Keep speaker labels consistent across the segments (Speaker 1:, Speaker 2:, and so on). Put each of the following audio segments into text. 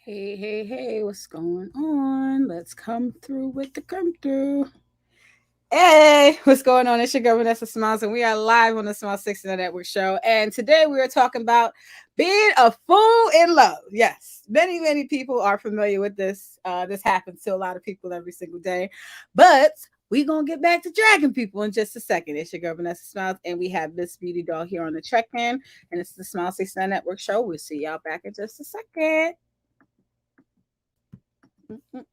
Speaker 1: Hey, hey, hey, what's going on? Let's come through with the come through. Hey, what's going on? It's your girl Vanessa Smiles, and we are live on the Smile 60 Network show. And today we are talking about being a fool in love. Yes, many people are familiar with this. This happens to a lot of people every single day. But we're going to get back to dragging people in just a second. It's your girl Vanessa Smiles, and we have this Beautidoll here on the check-in. And it's the Smile 60 Network show. We'll see y'all back in just a second.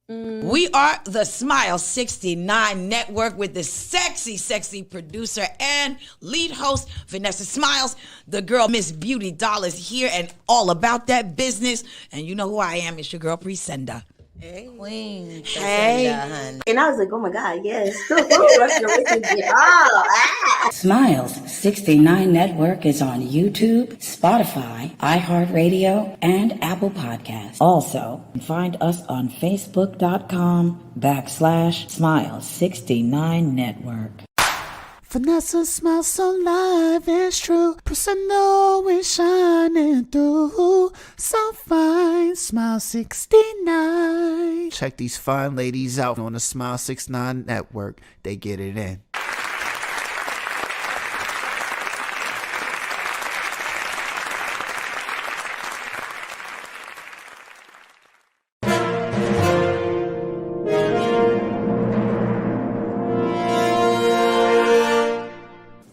Speaker 2: We are the Smile 69 Network with the sexy producer and lead host, Vanessa Smiles. The girl, Miss Beautidoll, is here and all about that business. And you know who I am. It's your girl, Presenda.
Speaker 3: Hey, Queen.
Speaker 2: Hey.
Speaker 3: And I was like, oh my God, yes.
Speaker 4: Smiles 69 Network is on YouTube, Spotify, iHeartRadio, and Apple Podcasts. Also, find us on Facebook.com/Smiles69 Network.
Speaker 5: Vanessa smiles so live, it's true. Personal is shining through. So fine, Smile 69.
Speaker 6: Check these fine ladies out on the Smile 69 Network. They get it in.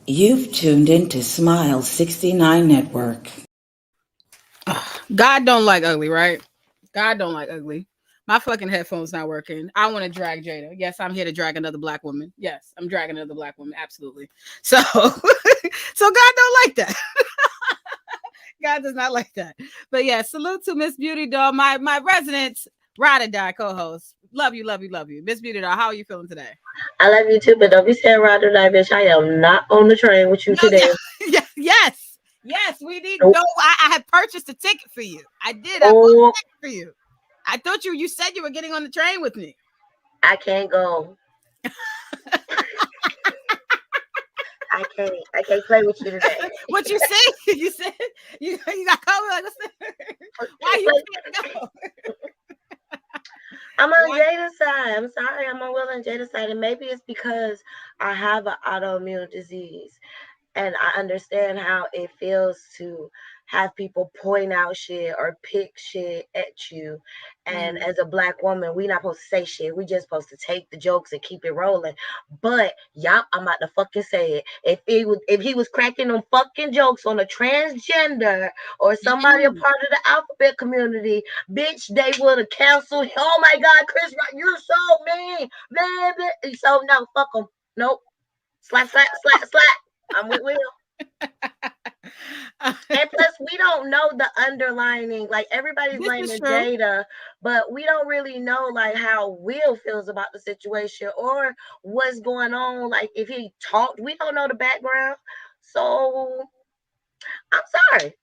Speaker 4: You've tuned into Smile 69 Network.
Speaker 1: God don't like ugly, right? God don't like ugly. My fucking headphones not working. I want to drag Jada. Yes, I'm here to drag another black woman. Yes, I'm dragging another black woman. Absolutely. So, so God don't like that. God does not like that. But yeah, salute to Miss Beautidoll, my resident ride or die co-host. Love you. Miss Beautidoll, how are you feeling today?
Speaker 3: I love you too, but don't be saying ride or die, bitch. I am not on the train with you today.
Speaker 1: Yes, we need.
Speaker 3: Nope.
Speaker 1: No, I had purchased a ticket for you. I did. I bought a ticket for you. I thought you said you were getting on the train with me.
Speaker 3: I can't go. I can't play with you today.
Speaker 1: What you say? You said you got COVID. Like, why you can't go?
Speaker 3: I'm on Jada's side. I'm sorry, I'm on Will and Jada's side, and maybe it's because I have an autoimmune disease, and I understand how it feels to have people point out shit or pick shit at you. And as a black woman, we not supposed to say shit. We just supposed to take the jokes and keep it rolling. But yup, I'm about to fucking say it. If he was cracking them fucking jokes on a transgender or somebody a part of the alphabet community, bitch, they would have canceled. Oh my God, Chris Rock, you're so mean, baby. So no, fuck them. Nope. Slap. I'm with Will. And plus, we don't know the underlining. Like, everybody's blaming Jada, but we don't really know like how Will feels about the situation or what's going on. Like, if he talked, we don't know the background. So I'm sorry.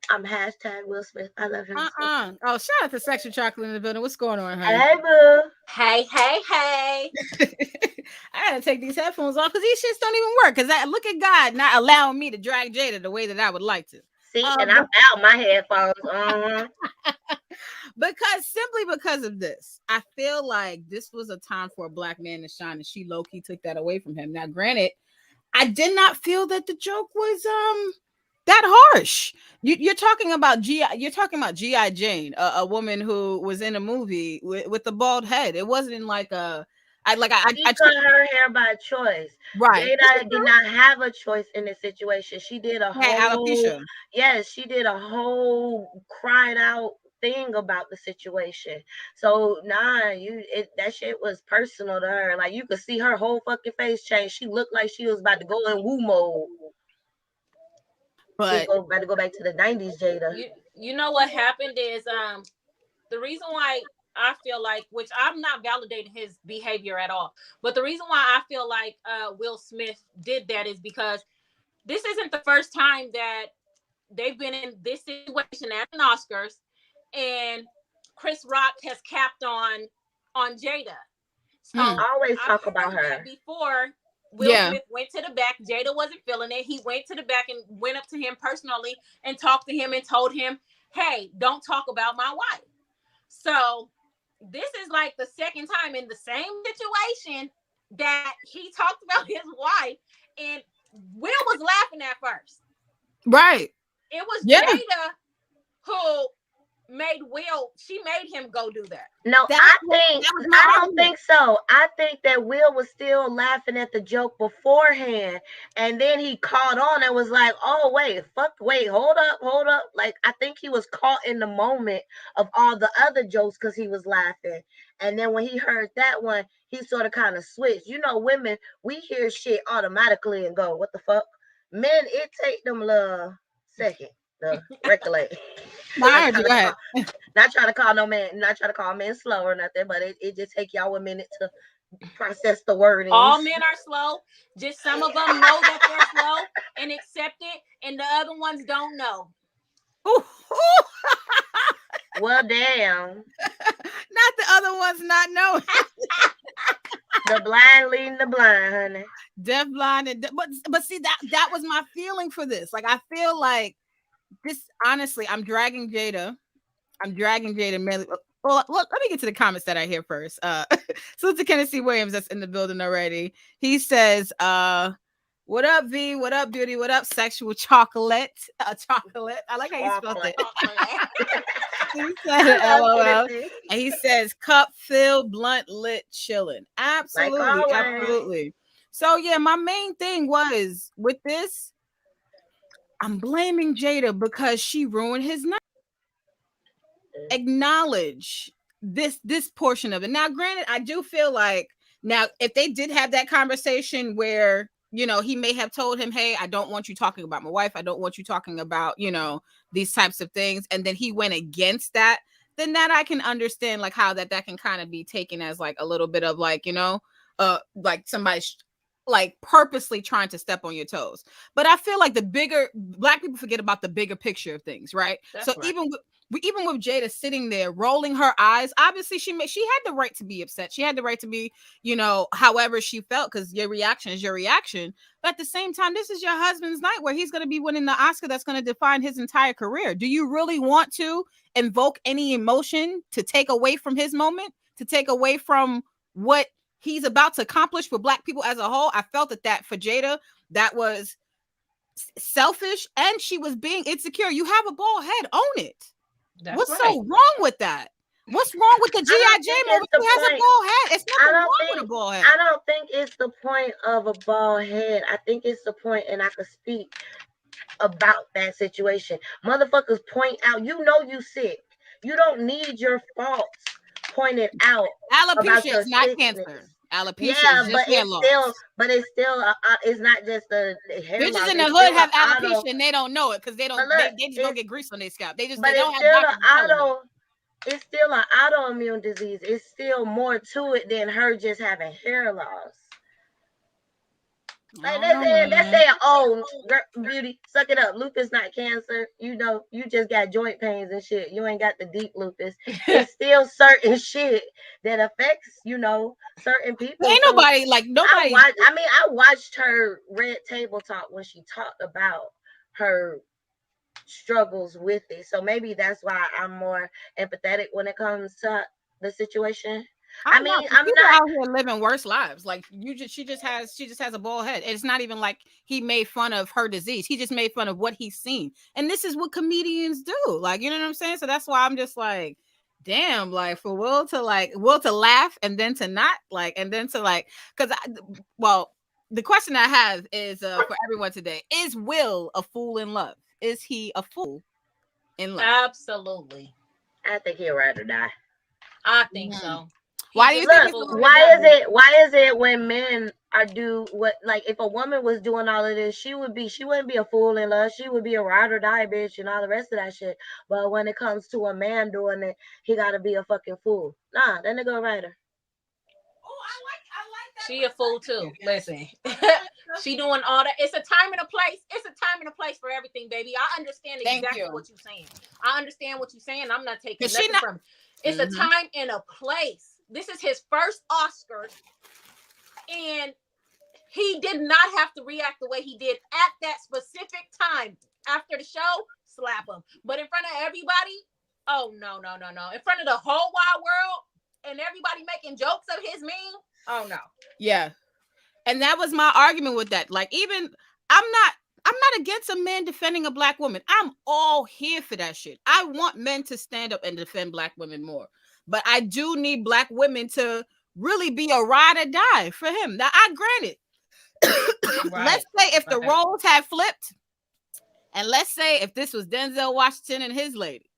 Speaker 3: I'm hashtag Will Smith. I love him.
Speaker 1: Oh, shout out to Sexual Chocolate in the building. What's going on, honey?
Speaker 3: Hey, boo.
Speaker 7: Hey.
Speaker 1: I gotta take these headphones off because these shits don't even work. Because I look at God not allowing me to drag Jada the way that I would like to.
Speaker 3: See, and I'm out my headphones.
Speaker 1: Simply because of this, I feel like this was a time for a black man to shine, and she low-key took that away from him. Now, granted, I did not feel that the joke was that harsh. You're talking about G.I. Jane, a woman who was in a movie with a bald head. It wasn't like a I
Speaker 3: cut her hair by choice.
Speaker 1: Right.
Speaker 3: Jada did not have a choice in this situation. She did a
Speaker 1: alopecia.
Speaker 3: Yes, she did a whole cried out thing about the situation. So that shit was personal to her. Like, you could see her whole fucking face change. She looked like she was about to go in woo mode.
Speaker 1: But
Speaker 3: about to go back to the 90s, Jada.
Speaker 7: You know what happened is the reason why I feel like, which I'm not validating his behavior at all, but the reason why I feel like Will Smith did that is because this isn't the first time that they've been in this situation at an Oscars, and Chris Rock has capped on Jada. So
Speaker 3: I always talk about her.
Speaker 7: Before Will Smith went to the back, Jada wasn't feeling it. He went to the back and went up to him personally and talked to him and told him, hey, don't talk about my wife. So this is like the second time in the same situation that he talked about his wife, and Will was laughing at first.
Speaker 1: Right.
Speaker 7: It was
Speaker 1: Yeah.
Speaker 7: Jada who made Will. She made him go do that.
Speaker 3: No,
Speaker 1: That was my
Speaker 3: I don't
Speaker 1: argument.
Speaker 3: think so. I think that Will was still laughing at the joke beforehand, and then he caught on and was like, "Oh wait, hold up." Like I think he was caught in the moment of all the other jokes because he was laughing, and then when he heard that one, he sort of kind of switched. You know, women, we hear shit automatically and go, "What the fuck?" Men, it take them a second to recollect.
Speaker 1: No, I
Speaker 3: not
Speaker 1: heard you.
Speaker 3: trying to
Speaker 1: Go
Speaker 3: call,
Speaker 1: ahead.
Speaker 3: not trying to call no man, not trying to call men slow or nothing, but it just take y'all a minute to process the wordings.
Speaker 7: All men are slow. Just some of them know that they're slow and accept it, and the other ones don't know.
Speaker 1: Ooh, ooh.
Speaker 3: Well, damn.
Speaker 1: Not the other ones not knowing.
Speaker 3: The blind leading the blind, honey.
Speaker 1: Deaf, blind, and but see that was my feeling for this. Like I feel like this. Honestly, I'm dragging Jada. I'm dragging Jada mainly. Well, look, let me get to the comments that I hear first. Salute to Tennessee Williams that's in the building already. He says, what up, V? What up, Beauty? What up, sexual chocolate? Chocolate. I like how you spelled it. He said,
Speaker 3: I love
Speaker 1: LOL.
Speaker 3: Tennessee.
Speaker 1: And he says, cup filled, blunt lit, chilling.
Speaker 3: Like
Speaker 1: Absolutely.
Speaker 3: always.
Speaker 1: Absolutely. So, yeah, my main thing was with this, I'm blaming Jada because she ruined his night. Acknowledge this portion of it. Now, granted, I do feel like now if they did have that conversation where he may have told him, hey, I don't want you talking about my wife, I don't want you talking about these types of things, and then he went against that, then that I can understand like how that can kind of be taken as like a little bit of like like somebody like purposely trying to step on your toes. But I feel like the bigger black people forget about the bigger picture of things, right?
Speaker 7: That's
Speaker 1: So
Speaker 7: right.
Speaker 1: even with Jada sitting there rolling her eyes, obviously she had the right to be upset. She had the right to be, however she felt, because your reaction is your reaction. But at the same time, this is your husband's night where he's going to be winning the Oscar that's going to define his entire career. Do you really want to invoke any emotion to take away from his moment, to take away from what he's about to accomplish for black people as a whole? I felt that for Jada, that was selfish, and she was being insecure. You have a bald head, own it.
Speaker 7: That's
Speaker 1: What's
Speaker 7: right.
Speaker 1: so wrong with that? What's wrong with the G.I. Jane movie? She has a bald head. It's nothing wrong with a bald head.
Speaker 3: I don't think it's the point of a bald head. I think it's the point, and I could speak about that situation. Motherfuckers point out, you sick. You don't need your faults pointed out about
Speaker 1: Alopecia
Speaker 3: your
Speaker 1: is not
Speaker 3: sickness.
Speaker 1: cancer. Alopecia
Speaker 3: Yeah,
Speaker 1: is just hair loss.
Speaker 3: it's still, it's not just the hair
Speaker 1: Bitches
Speaker 3: loss.
Speaker 1: in the
Speaker 3: It's
Speaker 1: hood
Speaker 3: still
Speaker 1: have
Speaker 3: an
Speaker 1: alopecia and they don't know it because they don't.
Speaker 3: But look,
Speaker 1: They just don't get grease on their scalp. They
Speaker 3: but
Speaker 1: don't
Speaker 3: it's
Speaker 1: have
Speaker 3: still
Speaker 1: doctors telling them.
Speaker 3: it's still an autoimmune disease. It's still more to it than her just having hair loss. Like that's saying, oh, girl, Beauty, suck it up. Lupus not cancer. You just got joint pains and shit. You ain't got the deep lupus. It's still certain shit that affects, certain people.
Speaker 1: Ain't
Speaker 3: So
Speaker 1: nobody
Speaker 3: I watched her Red Table Talk when she talked about her struggles with it. So maybe that's why I'm more empathetic when it comes to the situation.
Speaker 1: I'm not. People out here living worse lives. Like she just has a bald head. It's not even like he made fun of her disease. He just made fun of what he's seen. And this is what comedians do. Like, you know what I'm saying? So that's why I'm just like, damn, like for Will to laugh and then to not like, and then to like, because the question I have is for everyone today: is Will a fool in love? Is he a fool in love?
Speaker 7: Absolutely.
Speaker 3: I think he'll ride or die.
Speaker 7: I think so.
Speaker 1: Why do you think?
Speaker 3: Why is it when men are if a woman was doing all of this, she wouldn't be a fool in love. She would be a ride or die bitch and all the rest of that shit. But when it comes to a man doing it, he gotta be a fucking fool. Nah, that nigga a rider.
Speaker 7: Oh, I like that. She a fool too. Listen, she doing all that. It's a time and a place. It's a time and a place for everything, baby. I understand exactly what you're saying. I understand what you're saying. I'm not taking nothing from it. It's a time and a place. This is his first Oscar, and he did not have to react the way he did at that specific time. After the show, slap him. But in front of everybody, Oh no! In front of the whole wide world and everybody making jokes of his meme. Oh no.
Speaker 1: Yeah. And that was my argument with that. Like, even I'm not against a man defending a black woman. I'm all here for that shit. I want men to stand up and defend black women more. But I do need black women to really be a ride or die for him. Now, I granted, let's say if the roles had flipped, and let's say if this was Denzel Washington and his lady,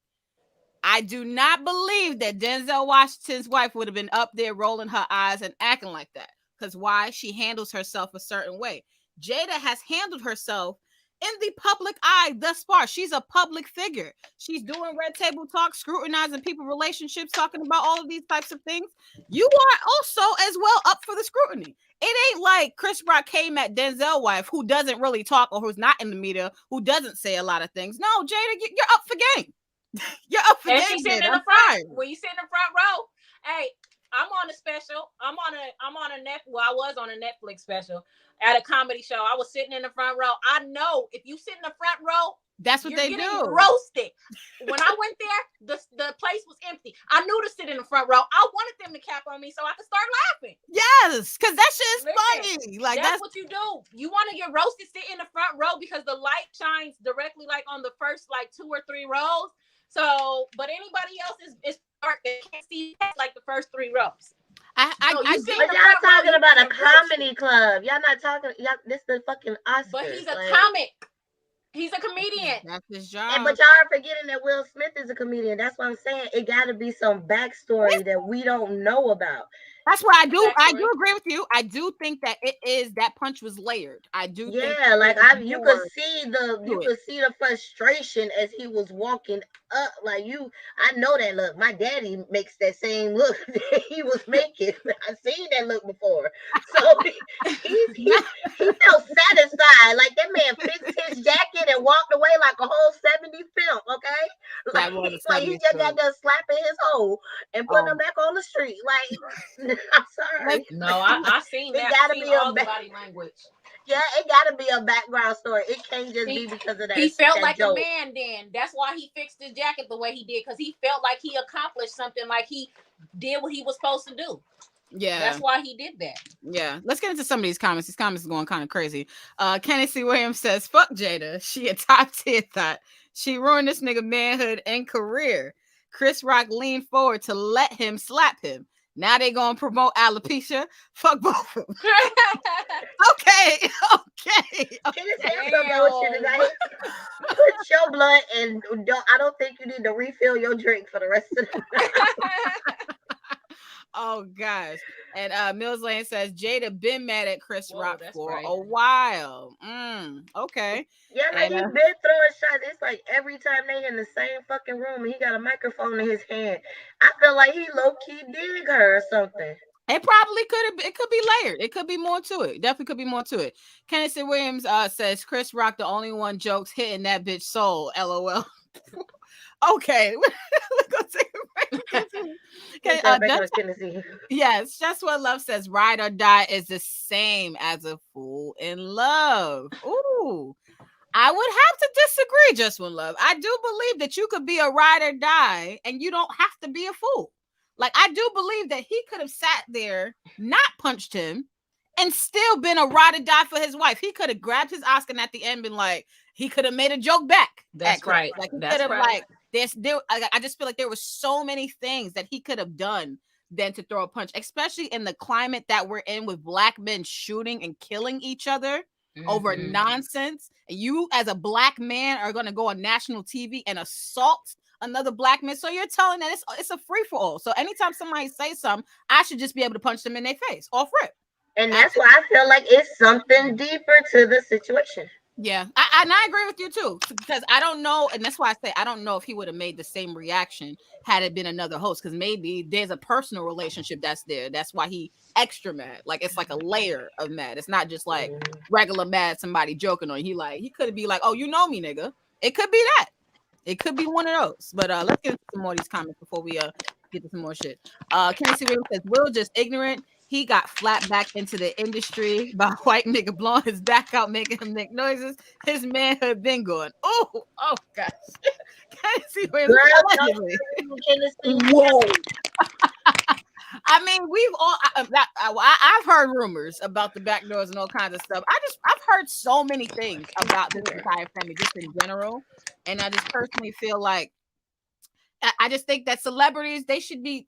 Speaker 1: I do not believe that Denzel Washington's wife would have been up there rolling her eyes and acting like that. Because why? She handles herself a certain way. Jada has handled herself in the public eye thus far. She's a public figure. She's doing red table talk, scrutinizing people's relationships, talking about all of these types of things. You are also as well up for the scrutiny. It ain't like Chris Rock came at Denzel's wife, who doesn't really talk or who's not in the media, who doesn't say a lot of things. No, Jada, you're up for game. You're up for
Speaker 7: And
Speaker 1: game.
Speaker 7: she's sitting in
Speaker 1: I'm
Speaker 7: the front.
Speaker 1: fine.
Speaker 7: When you sit in the front row, hey, I'm on a special. I'm on a net. Well, I was on a Netflix special at a comedy show. I was sitting in the front row. I know if you sit in the front row,
Speaker 1: that's what they do.
Speaker 7: Roasted. When I went there, the place was empty. I knew to sit in the front row. I wanted them to cap on me so I could start laughing.
Speaker 1: Yes, because that shit is funny. Like
Speaker 7: that's what you do. You want to get roasted, sit in the front row because the light shines directly like on the first like 2 or 3 rows. So, but anybody else is dark. They can't see like the first 3 rows.
Speaker 3: But y'all talking about a comedy club. Y'all not talking. Y'all, this is the fucking Oscars.
Speaker 7: But he's a comic. He's a comedian.
Speaker 1: That's his job.
Speaker 3: But y'all are forgetting that Will Smith is a comedian. That's what I'm saying. It got to be some backstory that we don't know about.
Speaker 1: That's why I do agree with you. I do think that it is that punch was layered. I do.
Speaker 3: Yeah, like you could see the frustration as he was walking up. Like I know that look. My daddy makes that same look that he was making. I've seen that look before. So he felt satisfied. Like that man fixed his jacket and walked away like a whole 70s film. Okay, like he just got done slapping his hole and putting him back on the street. Like. I'm sorry.
Speaker 7: No, I seen that. It gotta be all the body language.
Speaker 3: Yeah, it gotta be a background story. It can't just be because of that.
Speaker 7: He felt like
Speaker 3: joke.
Speaker 7: A man then. That's why he fixed his jacket the way he did, because he felt like he accomplished something, like he did what he was supposed to do.
Speaker 1: Yeah.
Speaker 7: That's why he did that.
Speaker 1: Yeah. Let's get into some of these comments. These comments are going kind of crazy. Kenneth C. Williams says, fuck Jada. She a top tier thought. She ruined this nigga manhood and career. Chris Rock leaned forward to let him slap him. Now they gonna promote alopecia. Fuck both of them. Okay.
Speaker 3: Can you say something about you tonight? Put your blunt and I don't think you need to refill your drink for the rest of the night.
Speaker 1: Oh gosh. And Mills Lane says Jada been mad at Chris Rock for a while. Okay.
Speaker 3: Yeah, man, he been throwing shots. It's like every time they in the same fucking room and he got a microphone in his hand. I feel like he low-key dig her or something.
Speaker 1: It probably could have. It could be layered. It could be more to it. Definitely could be more to it. Kenneth C. Williams says Chris Rock the only one jokes hitting that bitch soul. LOL. Okay, let's go take a break. Okay, yes, Just What Love says ride or die is the same as a fool in love. Ooh, I would have to disagree, Just One Love. I do believe that you could be a ride or die and you don't have to be a fool. Like, I do believe that he could have sat there, not punched him, and still been a ride or die for his wife. He could have grabbed his Oscar and at the end been like, he could have made a joke back.
Speaker 7: That's right.
Speaker 1: Like, he could have like, I just feel like there were so many things that he could have done than to throw a punch, especially in the climate that we're in with black men shooting and killing each other over nonsense. And you as a black man are going to go on national TV and assault another black man. So you're telling that it's a free for all. So anytime somebody says something, I should just be able to punch them in their face off rip.
Speaker 3: And that's why I feel like it's something deeper to the situation.
Speaker 1: Yeah, I agree with you too, because I don't know, and that's why I say I don't know if he would have made the same reaction had it been another host, because maybe there's a personal relationship that's there. That's why he extra mad. Like, it's like a layer of mad. It's not just like regular mad, somebody joking on. He could be like, oh, you know me, nigga. It could be that. It could be one of those. But let's get into some more of these comments before we get to some more shit. Casey Williams says Will just ignorant. He got flat back into the industry by white nigga blowing his back out, making him make noises. His manhood been going. Oh gosh. Tennessee Williams,
Speaker 3: Girl,
Speaker 1: allegedly.
Speaker 3: Tennessee.
Speaker 2: Whoa.
Speaker 1: I mean, we've all. I've heard rumors about the back doors and all kinds of stuff. I've heard so many things about this entire family, just in general, and I just personally feel like I just think that celebrities, they should be,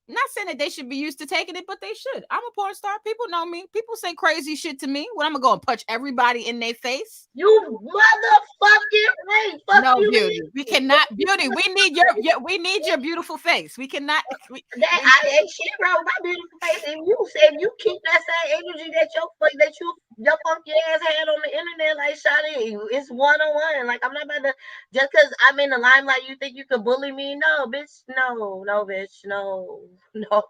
Speaker 1: not saying that they should be used to taking it, but they should. I'm a porn star. People know me. People say crazy shit to me. When I'm gonna go and punch everybody in their face.
Speaker 3: You motherfucking right. Fuck
Speaker 1: No,
Speaker 3: you,
Speaker 1: Beauty.
Speaker 3: man.
Speaker 1: We cannot, Beauty. We need we need your beautiful face. We cannot.
Speaker 3: I ain't shit wrong with my beautiful face. And you said you keep that same energy that your funky ass had on the internet, like Shawty, it's 1-on-1. Like, I'm not about to, just because I'm in the limelight, you think you could bully me? No, bitch. No, bitch. No, no.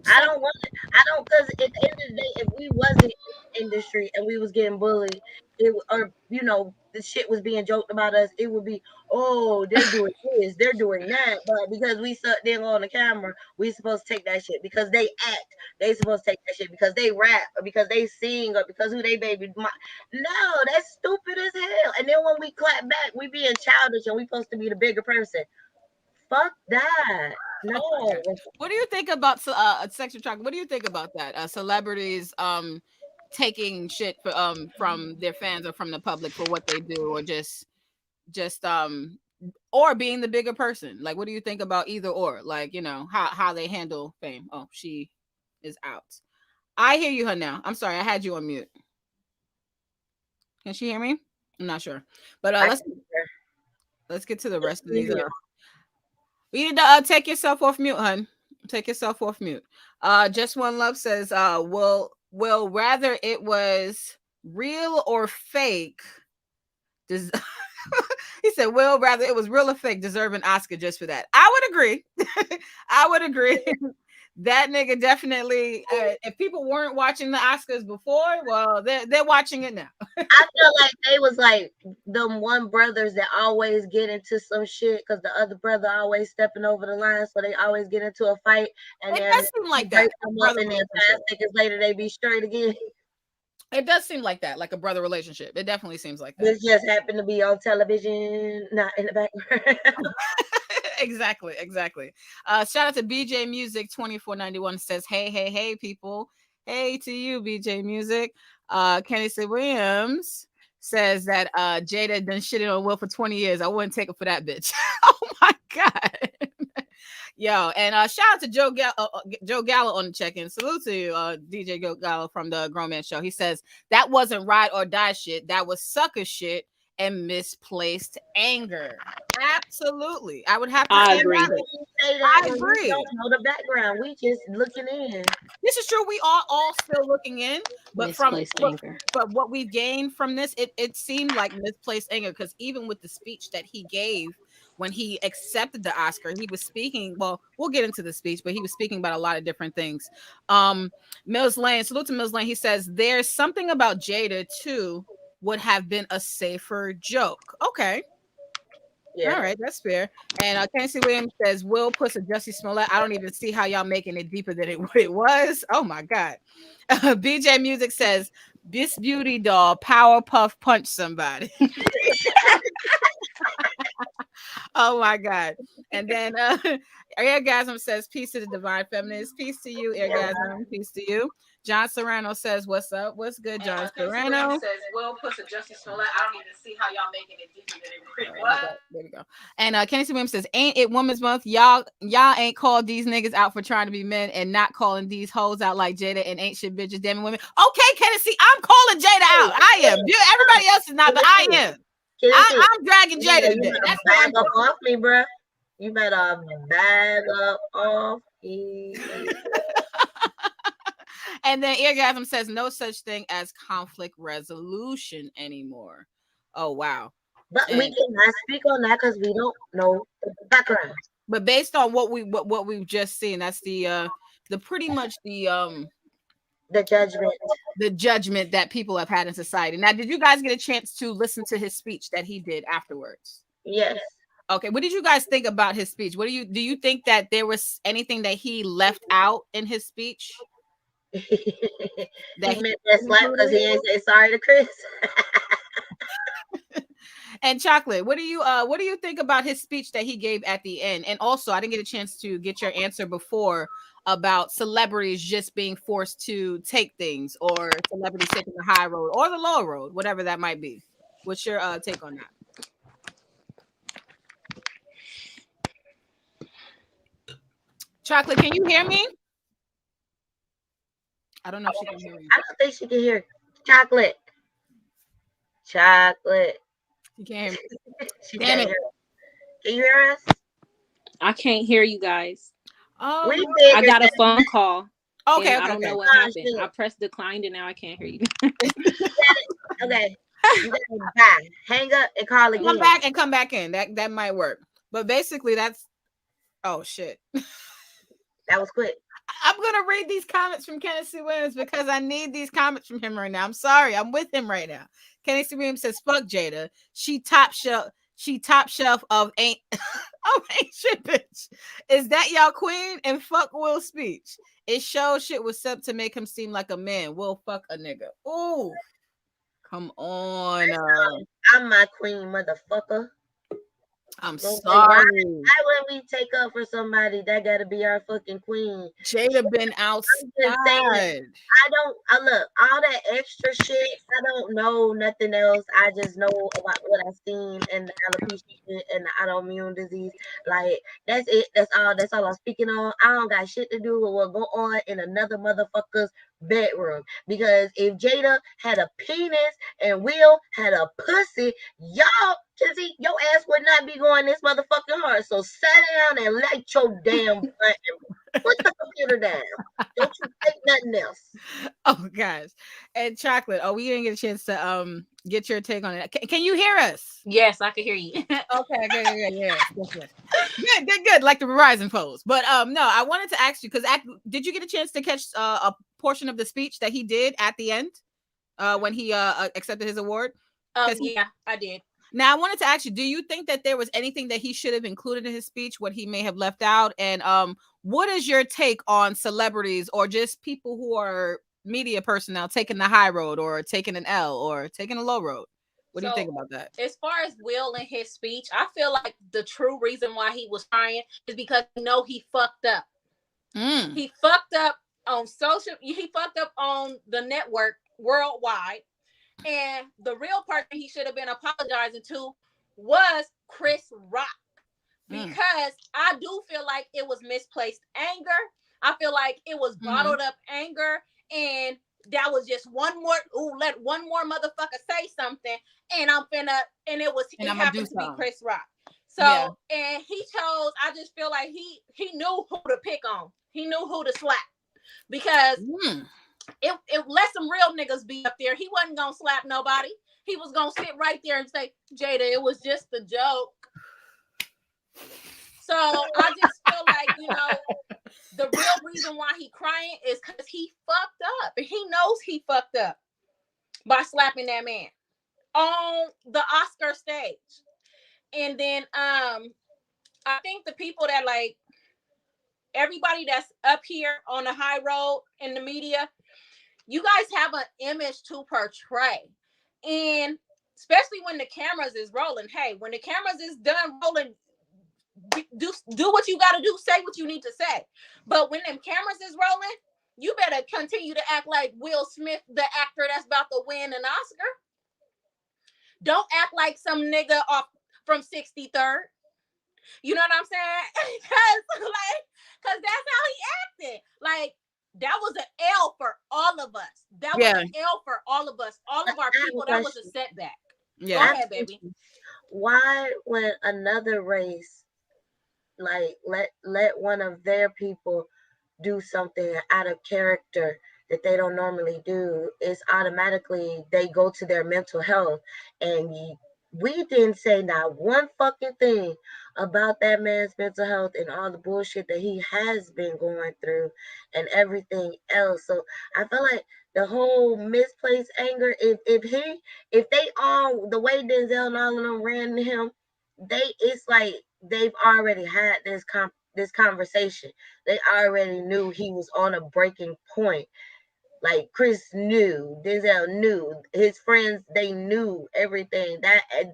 Speaker 3: I don't want it. I don't, because at the end of the day, if we wasn't in the industry and we was getting bullied, or the shit was being joked about us, it would be, oh, they're doing this, they're doing that. But because we suck there on the camera, we supposed to take that shit because they act. They supposed to take that shit because they rap or because they sing or because who they baby. No, that's stupid as hell. And then when we clap back, we being childish and we supposed to be the bigger person. Fuck that. No.
Speaker 1: What do you think about sexual trafficking? What do you think about that? Celebrities taking shit from their fans or from the public for what they do, or just or being the bigger person. Like, what do you think about either or? Like, how they handle fame. Oh, she is out. I hear you, her now. I'm sorry, I had you on mute. Can she hear me? I'm not sure, but let's get to the rest of these. You need to take yourself off mute, hun. Take yourself off mute. Just One Love says, will rather it was real or fake. He said, well, rather it was real or fake, deserve an Oscar just for that. I would agree. I would agree. That nigga definitely. If people weren't watching the Oscars before, well, they're watching it now.
Speaker 3: I feel like they was like them one brothers that always get into some shit because the other brother always stepping over the line, so they always get into a fight, and
Speaker 1: it
Speaker 3: then
Speaker 1: does seem like that.
Speaker 3: and then 5 seconds later they be straight again.
Speaker 1: It does seem like that, like a brother relationship. It definitely seems like that.
Speaker 3: This just happened to be on television, not in the background.
Speaker 1: Exactly. Shout out to BJ Music 2491 says, hey people. Hey to you, BJ Music. Kenny C. Williams says that Jada done shitted on Will for 20 years. I wouldn't take it for that bitch. Oh my God. Yo, and shout out to Joe Gallo on the check-in. Salute to you, DJ Joe Gallo from the Grown Man Show. He says that wasn't ride or die shit. That was sucker shit and misplaced anger. Absolutely, I would have to
Speaker 7: I
Speaker 1: say
Speaker 7: agree.
Speaker 1: I agree.
Speaker 3: We don't know the background. We just looking in.
Speaker 1: This is true. We are all still looking in, but
Speaker 7: Misplaced anger.
Speaker 1: But what we've gained from this, it seemed like misplaced anger, because even with the speech that he gave when he accepted the Oscar, he was speaking. Well, we'll get into the speech, but he was speaking about a lot of different things. Mills Lane, salute to Mills Lane. He says there's something about Jada too would have been a safer joke. Okay. Yeah. All right, that's fair. And Casey Williams says, Will puts a Jussie Smollett. I don't even see how y'all making it deeper than it was. Oh my God. BJ Music says, this Beautidoll Powerpuff punch somebody. Oh my God. And then Airgasm says, peace to the divine feminist. Peace to you, Airgasm. Peace to you. John Serrano says, what's up? What's good, John Serrano? Says, Will puts a Jussie Smollett. I don't even see how y'all making it deeper than it was. There we go. And Kenny C. Williams says, ain't it Women's Month? Y'all ain't called these niggas out for trying to be men and not calling these hoes out like Jada and ain't shit bitches, damn women. Okay, Kenny C, I'm calling Jada out. I am. Everybody else is not, but I am. I'm dragging Jada.
Speaker 3: You better bag up off me, bro. You better bag up off me.
Speaker 1: And then Eargasm says no such thing as conflict resolution anymore. Oh wow.
Speaker 3: But we cannot speak on that because we don't know the background.
Speaker 1: But based on what we've just seen, that's the pretty much the judgment that people have had in society. Now, did you guys get a chance to listen to his speech that he did afterwards?
Speaker 3: Yes.
Speaker 1: Okay, what did you guys think about his speech? Do you think that there was anything that he left out in his speech?
Speaker 3: He meant that slap because he ain't say sorry to Chris.
Speaker 1: And Chocolate, what do you think about his speech that he gave at the end? And also, I didn't get a chance to get your answer before about celebrities just being forced to take things, or celebrities taking the high road or the low road, whatever that might be. What's your take on that? Chocolate, can you hear me? I don't know if she can hear me.
Speaker 3: I don't think she can hear chocolate. Chocolate.
Speaker 1: She can't hear me.
Speaker 3: She
Speaker 1: Damn
Speaker 3: can't
Speaker 1: it.
Speaker 3: hear us. Can you hear us?
Speaker 7: I can't hear you guys.
Speaker 1: Oh,
Speaker 3: We
Speaker 7: I
Speaker 3: figured
Speaker 7: got a
Speaker 3: that.
Speaker 7: phone call.
Speaker 1: okay,
Speaker 7: And I
Speaker 1: okay,
Speaker 7: don't
Speaker 1: okay.
Speaker 7: know what
Speaker 3: Oh,
Speaker 7: happened.
Speaker 3: shit.
Speaker 7: I pressed declined and now I can't hear you.
Speaker 3: Okay. You gotta bye. Hang up and call
Speaker 1: Come
Speaker 3: again.
Speaker 1: back and come back in. That might work. But basically, that's oh shit.
Speaker 3: That was quick.
Speaker 1: I'm gonna read these comments from Kenneth C. Williams because I need these comments from him right now. I'm sorry, I'm with him right now. Kenneth C. Williams says, "Fuck Jada. She top shelf. She top shelf of ain't of ain't shit, bitch. Is that y'all queen? And fuck Will's speech. It shows shit was set to make him seem like a man. Will fuck a nigga. Ooh, come on.
Speaker 3: I'm my queen, motherfucker.
Speaker 1: I'm
Speaker 3: Okay, why
Speaker 1: sorry.
Speaker 3: when we take up for somebody, that gotta be our fucking queen?
Speaker 1: Jada been
Speaker 3: I'm just saying.
Speaker 1: outside.
Speaker 3: I look, all that extra shit, I don't know nothing else. I just know about what I've seen and the alopecia shit and the autoimmune disease. Like, that's it. That's all I'm speaking on. I don't got shit to do with what go on in another motherfucker's bedroom. Because if Jada had a penis and Will had a pussy, y'all, Kizzy, your ass would not be going this motherfucking hard. So sit down and light your damn butt and put the computer down. Don't you take nothing else.
Speaker 1: Oh gosh. And Chocolate. Oh, we didn't get a chance to get your take on it. Can you hear us?
Speaker 7: Yes, I can hear you.
Speaker 1: Okay, good, yes. Good. Like the Verizon pose. But no, I wanted to ask you because did you get a chance to catch a portion of the speech that he did at the end when he accepted his award?
Speaker 7: Yeah, I did.
Speaker 1: Now I wanted to ask you, do you think that there was anything that he should have included in his speech, what he may have left out? And what is your take on celebrities or just people who are media personnel taking the high road or taking an L or taking a low road? What do you think about that?
Speaker 7: As far as Will and his speech, I feel like the true reason why he was crying is because he fucked up. He fucked up on social. He fucked up on the network worldwide. And the real part that he should have been apologizing to was Chris Rock. Because I do feel like it was misplaced anger. I feel like it was bottled up anger. And that was just let one more motherfucker say something. And it happened to be Chris Rock. So, and he chose, I just feel like he knew who to pick on. He knew who to slap. Because it let some real niggas be up there. He wasn't gonna slap nobody. He was gonna sit right there and say, Jada, it was just a joke. So I just feel like, the real reason why he crying is because he fucked up. And he knows he fucked up by slapping that man on the Oscar stage. And then I think the people that like everybody that's up here on the high road in the media, you guys have an image to portray. And especially when the cameras is rolling. Hey, when the cameras is done rolling, do what you got to do. Say what you need to say. But when them cameras is rolling, you better continue to act like Will Smith, the actor that's about to win an Oscar. Don't act like some nigga off from 63rd. You know what I'm saying? Because that's how he acted. Like, that was an L for all of us. That was an L for all of us. All of our people, that was a setback. Yeah. Go ahead, baby.
Speaker 3: Why, when another race, like, let one of their people do something out of character that they don't normally do, it's automatically they go to their mental health. And we didn't say not one fucking thing about that man's mental health and all the bullshit that he has been going through and everything else. So I feel like the whole misplaced anger, if they all, the way Denzel and all of them ran to him, it's like they've already had this conversation. They already knew he was on a breaking point. Like Chris knew, Denzel knew, his friends, they knew everything.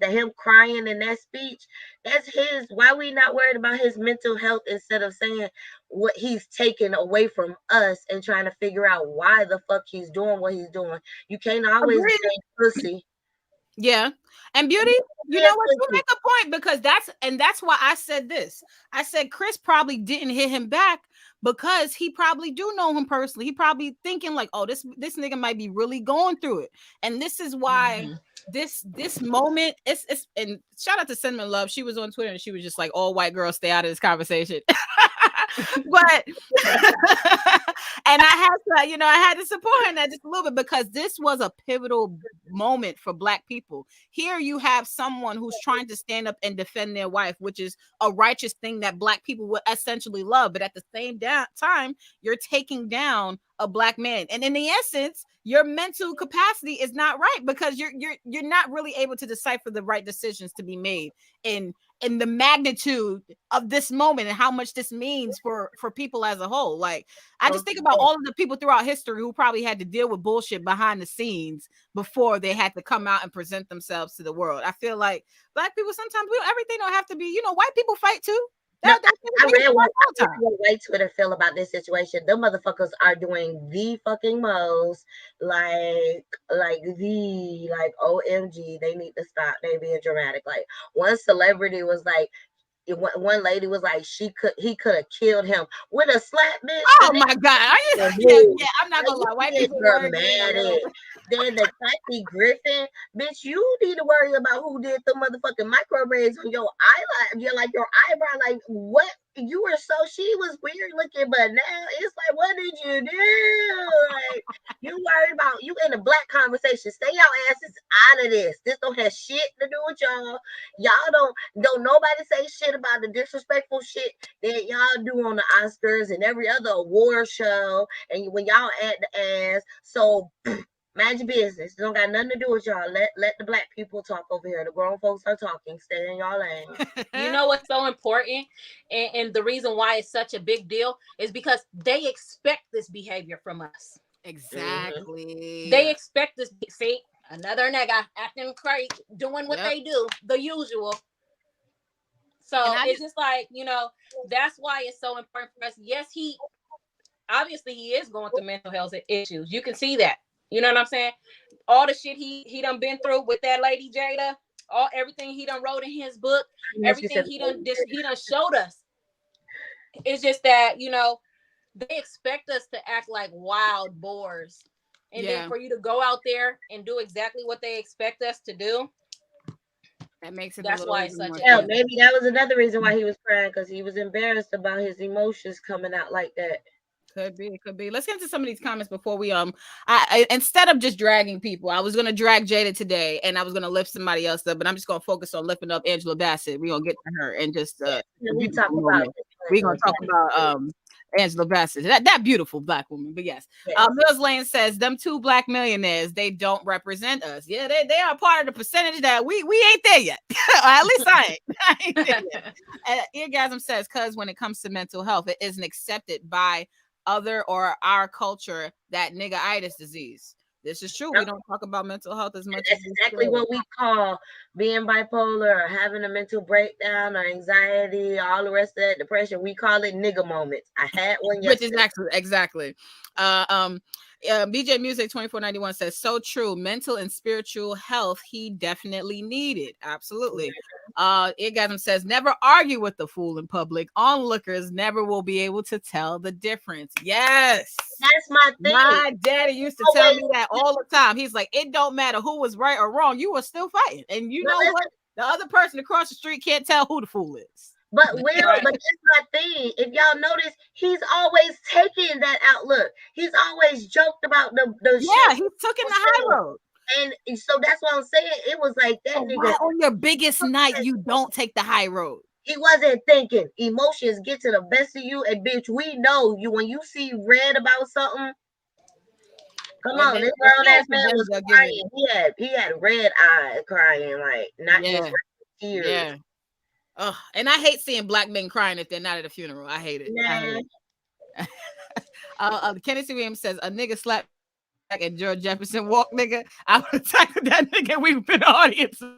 Speaker 3: Him crying in that speech, that's his. Why we not worried about his mental health instead of saying what he's taking away from us and trying to figure out why the fuck he's doing what he's doing? You can't always
Speaker 1: Agreed.
Speaker 3: blame pussy.
Speaker 1: Yeah. And Beauty, you know what? You make a point because that's why I said this. I said Chris probably didn't hit him back because he probably do know him personally. He probably thinking like, oh, this nigga might be really going through it. And this is why this moment it's and shout out to Cinnamon Love. She was on Twitter and she was just like, all white girls stay out of this conversation. But and I had to support her in that just a little bit because this was a pivotal moment for Black people. Here you have someone who's trying to stand up and defend their wife, which is a righteous thing that Black people would essentially love. But at the same time, you're taking down a Black man, and in the essence, your mental capacity is not right because you're not really able to decipher the right decisions to be made in the magnitude of this moment and how much this means for people as a whole. Like, I just think about all of the people throughout history who probably had to deal with bullshit behind the scenes before they had to come out and present themselves to the world. I feel like Black people sometimes everything don't have to be, white people fight too.
Speaker 3: No, I read what white Twitter feel about this situation. Them motherfuckers are doing the fucking most, like OMG. They need to stop. They being dramatic. Like one celebrity was like, one lady was like, he could have killed him with a slap, bitch.
Speaker 1: Oh my god! Yeah, I'm not gonna lie. White people were
Speaker 3: dramatic. Then the Kathy Griffin, bitch, you need to worry about who did the motherfucking micro braids on your eyelash, your eyebrow. Like what? You were she was weird looking, but now it's like, what did you do? Like you worried about you in a Black conversation. Stay your asses out of this. This don't have shit to do with y'all. Y'all don't nobody say shit about the disrespectful shit that y'all do on the Oscars and every other award show. And when y'all at the ass, so mind your business. It don't got nothing to do with y'all. Let the Black people talk over here. The grown folks are talking. Stay in y'all lane.
Speaker 7: You know what's so important, and the reason why it's such a big deal is because they expect this behavior from us.
Speaker 1: Exactly.
Speaker 7: They expect this. See, another nigga acting crazy, doing what they do, the usual. So it's just like, that's why it's so important for us. Yes, obviously he is going through mental health issues. You can see that. You know what I'm saying? All the shit he done been through with that lady Jada, everything he done wrote in his book, everything he done showed us. It's just that, they expect us to act like wild boars. And then for you to go out there and do exactly what they expect us to do.
Speaker 1: That makes it.
Speaker 7: That's why it's such
Speaker 3: a. Maybe that was another reason why he was crying, because he was embarrassed about his emotions coming out like that.
Speaker 1: Could be. Let's get into some of these comments before we I instead of just dragging people, I was gonna drag Jada today, and I was gonna lift somebody else up, but I'm just gonna focus on lifting up Angela Bassett. We're gonna get to her and just
Speaker 3: we're gonna
Speaker 1: talk about Angela Bassett, that beautiful Black woman. But yes. Mills Lane says them two Black millionaires, they don't represent us. Yeah, they are part of the percentage that we ain't there yet. Or at least I ain't there yet. Eargasm says, because when it comes to mental health, it isn't accepted by other or our culture that nigga-itis disease. This is true. We don't talk about mental health as much.
Speaker 3: That's exactly what we call being bipolar or having a mental breakdown or anxiety, all the rest of that depression. We call it nigga moments. I had one yesterday.
Speaker 1: Which is exactly. BJ Music 2491 says, so true. Mental and spiritual health he definitely needed. Absolutely. Eargasm says, never argue with the fool in public. Onlookers never will be able to tell the difference. Yes.
Speaker 3: That's my thing.
Speaker 1: My daddy used to tell me that all the time. He's like, it don't matter who was right or wrong. You were still fighting. And you know what? The other person across the street can't tell who the fool is.
Speaker 3: But but that's my thing. If y'all notice, he's always taking that outlook. He's always joked about the
Speaker 1: shit. He took in the high road.
Speaker 3: And so that's what I'm saying. It was like that nigga.
Speaker 1: Why on your biggest night you don't take the high road?
Speaker 3: He wasn't thinking. Emotions get to the best of you, and bitch, we know you when you see red about something. Come on, this grown ass man was crying. He had red eyes crying, like not just tears.
Speaker 1: Yeah. Oh, and I hate seeing Black men crying if they're not at a funeral. I hate it.
Speaker 3: Nah.
Speaker 1: Kennedy Williams says, a nigga slapped back and George Jefferson walk, nigga, I would have tackled that nigga. We've been audiences.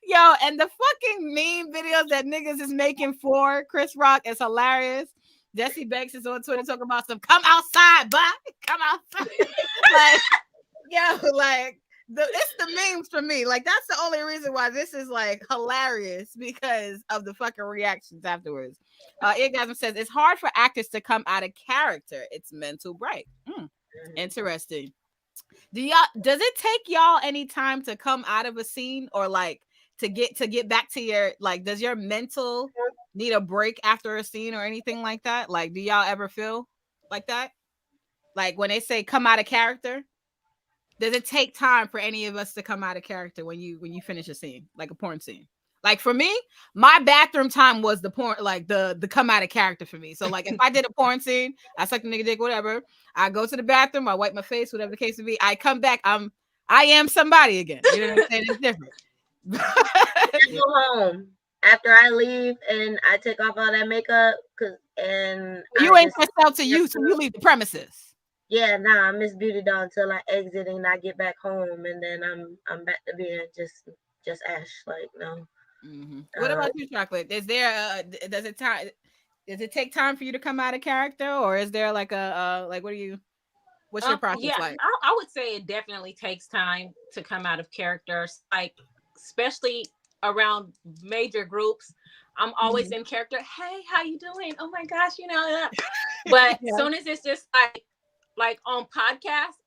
Speaker 1: Yo, and the fucking meme videos that niggas is making for Chris Rock is hilarious. Jesse Banks is on Twitter talking about some come outside, but come outside. Like, yo, like it's the memes for me. Like, that's the only reason why this is like hilarious, because of the fucking reactions afterwards. Eargasm says it's hard for actors to come out of character. It's mental break. Interesting. Does it take y'all any time to come out of a scene, or like to get back to your, like, does your mental need a break after a scene or anything like that? Like, do y'all ever feel like that? Like when they say come out of character, does it take time for any of us to come out of character when you finish a scene, like a porn scene? Like for me, my bathroom time was the porn, like the come out of character for me. So like if I did a porn scene, I suck the nigga dick, whatever. I go to the bathroom, I wipe my face, whatever the case may be. I come back, I am somebody again. You know what I'm saying? It's different.
Speaker 3: I go home after I leave and I take off all that makeup, and
Speaker 1: you
Speaker 3: I
Speaker 1: ain't
Speaker 3: just,
Speaker 1: yourself to you, so you leave the premises.
Speaker 3: yeah, nah, I miss Beautidoll until I exit and I get back home, and then I'm back to being just Ash. Like, no.
Speaker 1: What about you, Chocolate? Is there does it take time for you to come out of character, or is there like a like what's your process
Speaker 7: Yeah,
Speaker 1: like?
Speaker 7: I would say it definitely takes time to come out of characters, like especially around major groups. I'm always in character. Hey, how you doing? Oh my gosh, you know. But
Speaker 1: Yeah.
Speaker 7: soon as it's just like on podcasts,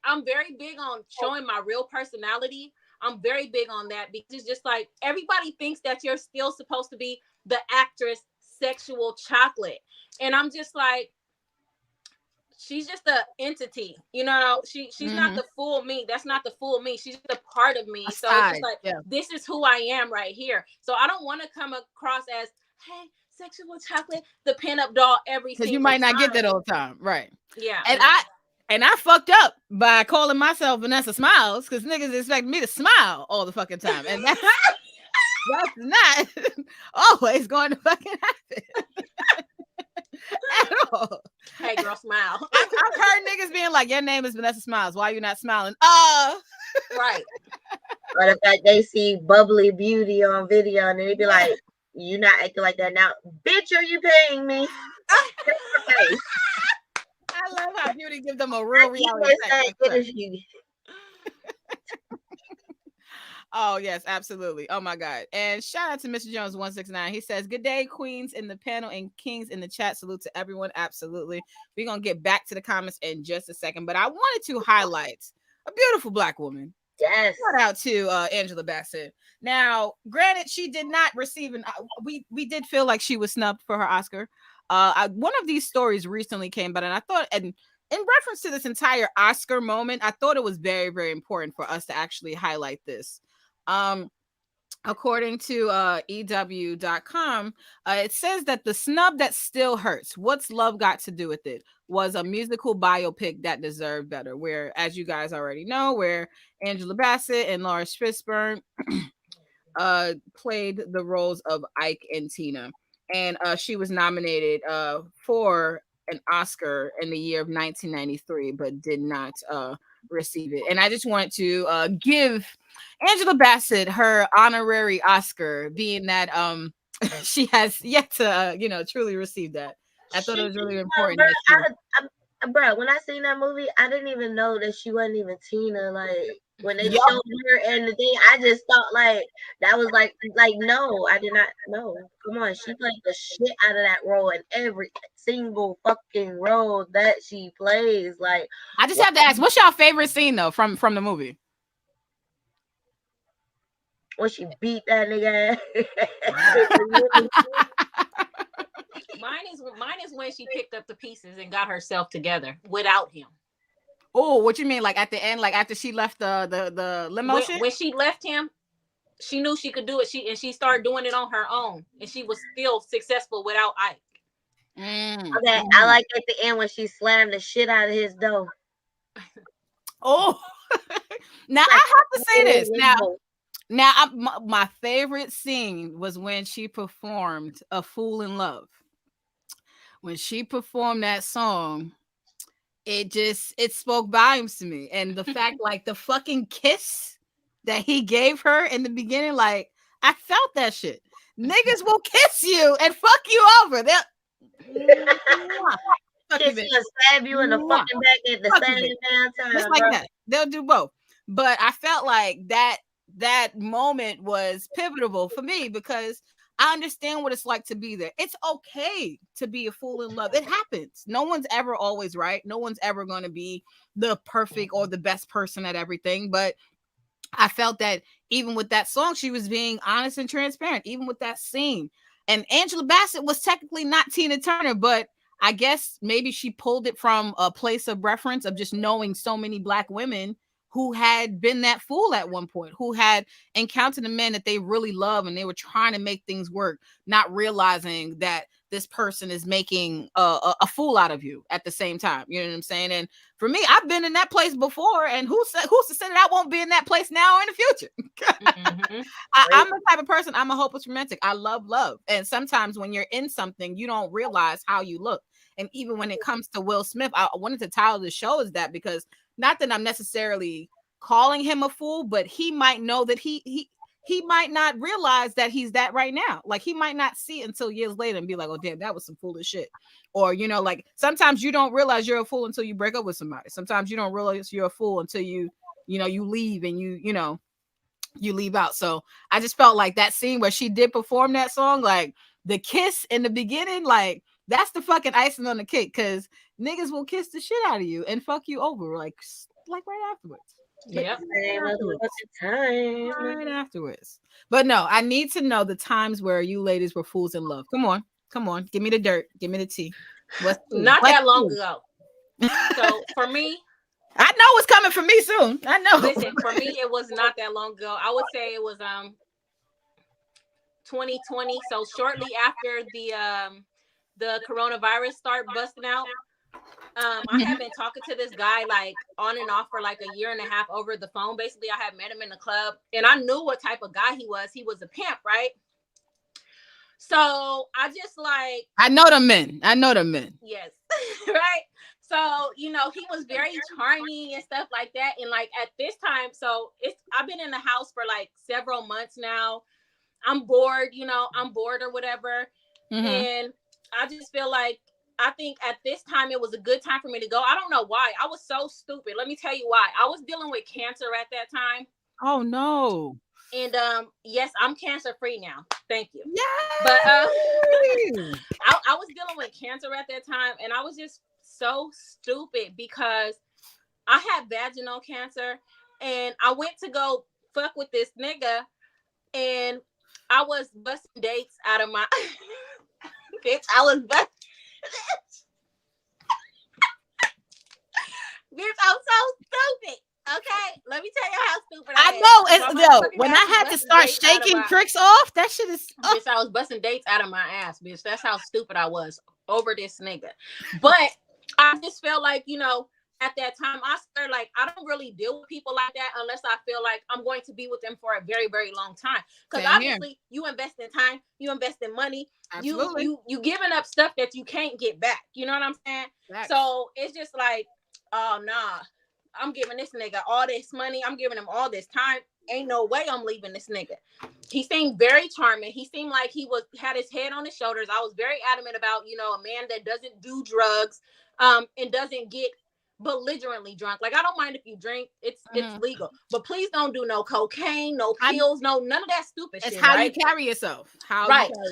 Speaker 7: I'm very big on showing my real personality. I'm very big on that, because it's just like everybody thinks that you're still supposed to be the actress Sexual Chocolate, and I'm just like, she's just an entity, you know. She's not the full me. That's not the full me. She's just a part of me. So it's just like, this is who I am right here. So I don't want to come across as, hey, Sexual Chocolate, the pinup doll, every single time.
Speaker 1: Because you might not get that all the time, right?
Speaker 7: Yeah.
Speaker 1: And I fucked up by calling myself Vanessa Smiles, because niggas expect me to smile all the fucking time, and that's not always going to fucking happen. At all.
Speaker 7: Hey, girl, smile.
Speaker 1: I've heard niggas being like, your name is Vanessa Smiles, why you not smiling?
Speaker 7: Right.
Speaker 3: Or the fact they see bubbly beauty on video and they be like, you not acting like that now. Bitch, are you paying me?
Speaker 1: I love how beauty gives them a real reality check. Oh, yes, absolutely. Oh, my God. And shout out to Mr. Jones 169. He says, good day, queens in the panel and kings in the chat. Salute to everyone. Absolutely. We're going to get back to the comments in just a second. But I wanted to highlight a beautiful Black woman.
Speaker 3: Yes.
Speaker 1: Shout out to Angela Bassett. Now, granted, she did not receive we did feel like she was snubbed for her Oscar. One of these stories recently came out, and I thought, and in reference to this entire Oscar moment, I thought it was very, very important for us to actually highlight this. According to EW.com, it says that the snub that still hurts, what's love got to do with it, was a musical biopic that deserved better, where, as you guys already know, where Angela Bassett and Lawrence Fishburne played the roles of Ike and Tina. And she was nominated for an Oscar in the year of 1993, but did not receive it. And I just want to give Angela Bassett her honorary Oscar, being that she has yet to truly receive that. I thought it was really important.
Speaker 3: Bro, when I seen that movie, I didn't even know that she wasn't even Tina. Like, when they showed her and the thing, I just thought like that was like no, I did not know. Come on, she played the shit out of that role in every single fucking role that she plays. Like,
Speaker 1: I just have to ask, what's your favorite scene though from the movie?
Speaker 3: When she beat that nigga.
Speaker 7: Mine is when she picked up the pieces and got herself together without him.
Speaker 1: Oh, what you mean? Like at the end, like after she left the limo shit?
Speaker 7: When she left him, she knew she could do it. She started doing it on her own, and she was still successful without Ike.
Speaker 3: Okay, I like at the end when she slammed the shit out of his door.
Speaker 1: Oh, now I have to say this. Now my favorite scene was when she performed "A Fool in Love." when she performed that song, it spoke volumes to me. And the fact, like, the fucking kiss that he gave her in the beginning, like, I felt that shit. Niggas will kiss you and fuck you over. They'll fuck you,
Speaker 3: Kiss
Speaker 1: bitch.
Speaker 3: you and stab you in the fucking back at the
Speaker 1: Fuck you,
Speaker 3: same
Speaker 1: bitch.
Speaker 3: damn
Speaker 1: Just
Speaker 3: time,
Speaker 1: like
Speaker 3: bro.
Speaker 1: that. They'll do both. But I felt like that moment was pivotal for me because I understand what it's like to be there. It's okay to be a fool in love. It happens. No one's ever always right. No one's ever going to be the perfect or the best person at everything. But I felt that even with that song, she was being honest and transparent, even with that scene. And Angela Bassett was technically not Tina Turner, but I guess maybe she pulled it from a place of reference of just knowing so many Black women who had been that fool at one point, who had encountered a man that they really love and they were trying to make things work, not realizing that this person is making a fool out of you at the same time. You know what I'm saying? And for me, I've been in that place before, and who's to say that I won't be in that place now or in the future?
Speaker 7: Mm-hmm.
Speaker 1: I'm the type of person, I'm a hopeless romantic. I love love. And sometimes when you're in something, you don't realize how you look. And even when it comes to Will Smith, I wanted to title the show is that because not that I'm necessarily calling him a fool, but he might know that he might not realize that he's that right now. Like he might not see it until years later and be like, oh damn, that was some foolish shit. Or, you know, like sometimes you don't realize you're a fool until you break up with somebody. Sometimes you don't realize you're a fool until you leave and you leave out. So I just felt like that scene where she did perform that song, like the kiss in the beginning, like that's the fucking icing on the cake because niggas will kiss the shit out of you and fuck you over like right afterwards.
Speaker 7: Yep.
Speaker 1: Right afterwards. But no, I need to know the times where you ladies were fools in love. Come on, give me the dirt, give me the tea. What's
Speaker 7: Not
Speaker 1: what's
Speaker 7: that long ago. So for me,
Speaker 1: I know what's coming for me soon. I know.
Speaker 7: listen, for me, it was not that long ago. I would say it was 2020. So shortly after the coronavirus started busting out. I had been talking to this guy like on and off for like a year and a half over the phone. Basically, I had met him in the club and I knew what type of guy he was. He was a pimp, right? So I just like
Speaker 1: I know the men.
Speaker 7: yes, right. So he was very charming and stuff like that. And like at this time, so I've been in the house for like several months now. I'm bored, I'm bored or whatever.
Speaker 1: Mm-hmm.
Speaker 7: And I just feel like I think at this time it was a good time for me to go. I don't know why. I was so stupid. Let me tell you why. I was dealing with cancer at that time.
Speaker 1: Oh no.
Speaker 7: And yes, I'm cancer free now. Thank you.
Speaker 1: Yeah.
Speaker 7: But I was dealing with cancer at that time and I was just so stupid because I had vaginal cancer and I went to go fuck with this nigga and I was busting dates out of my bitch. I was busting bitch, I'm so stupid. Okay, let me tell you how stupid I am.
Speaker 1: I know. When I had to start shaking tricks off, that shit is.
Speaker 7: Bitch, I was busting dates out of my ass, bitch. That's how stupid I was over this nigga. But I just felt like, at that time, I started like, I don't really deal with people like that unless I feel like I'm going to be with them for a very, very long time. Because obviously, you invest in time, you invest in money, you giving up stuff that you can't get back. You know what I'm saying? Right. So it's just like, oh nah, I'm giving this nigga all this money, I'm giving him all this time. Ain't no way I'm leaving this nigga. He seemed very charming. He seemed like he had his head on his shoulders. I was very adamant about, a man that doesn't do drugs, and doesn't get belligerently drunk. Like I don't mind if you drink, it's legal, but please don't do no cocaine, no pills, none of that stupid shit.
Speaker 1: It's how
Speaker 7: right?
Speaker 1: you carry yourself.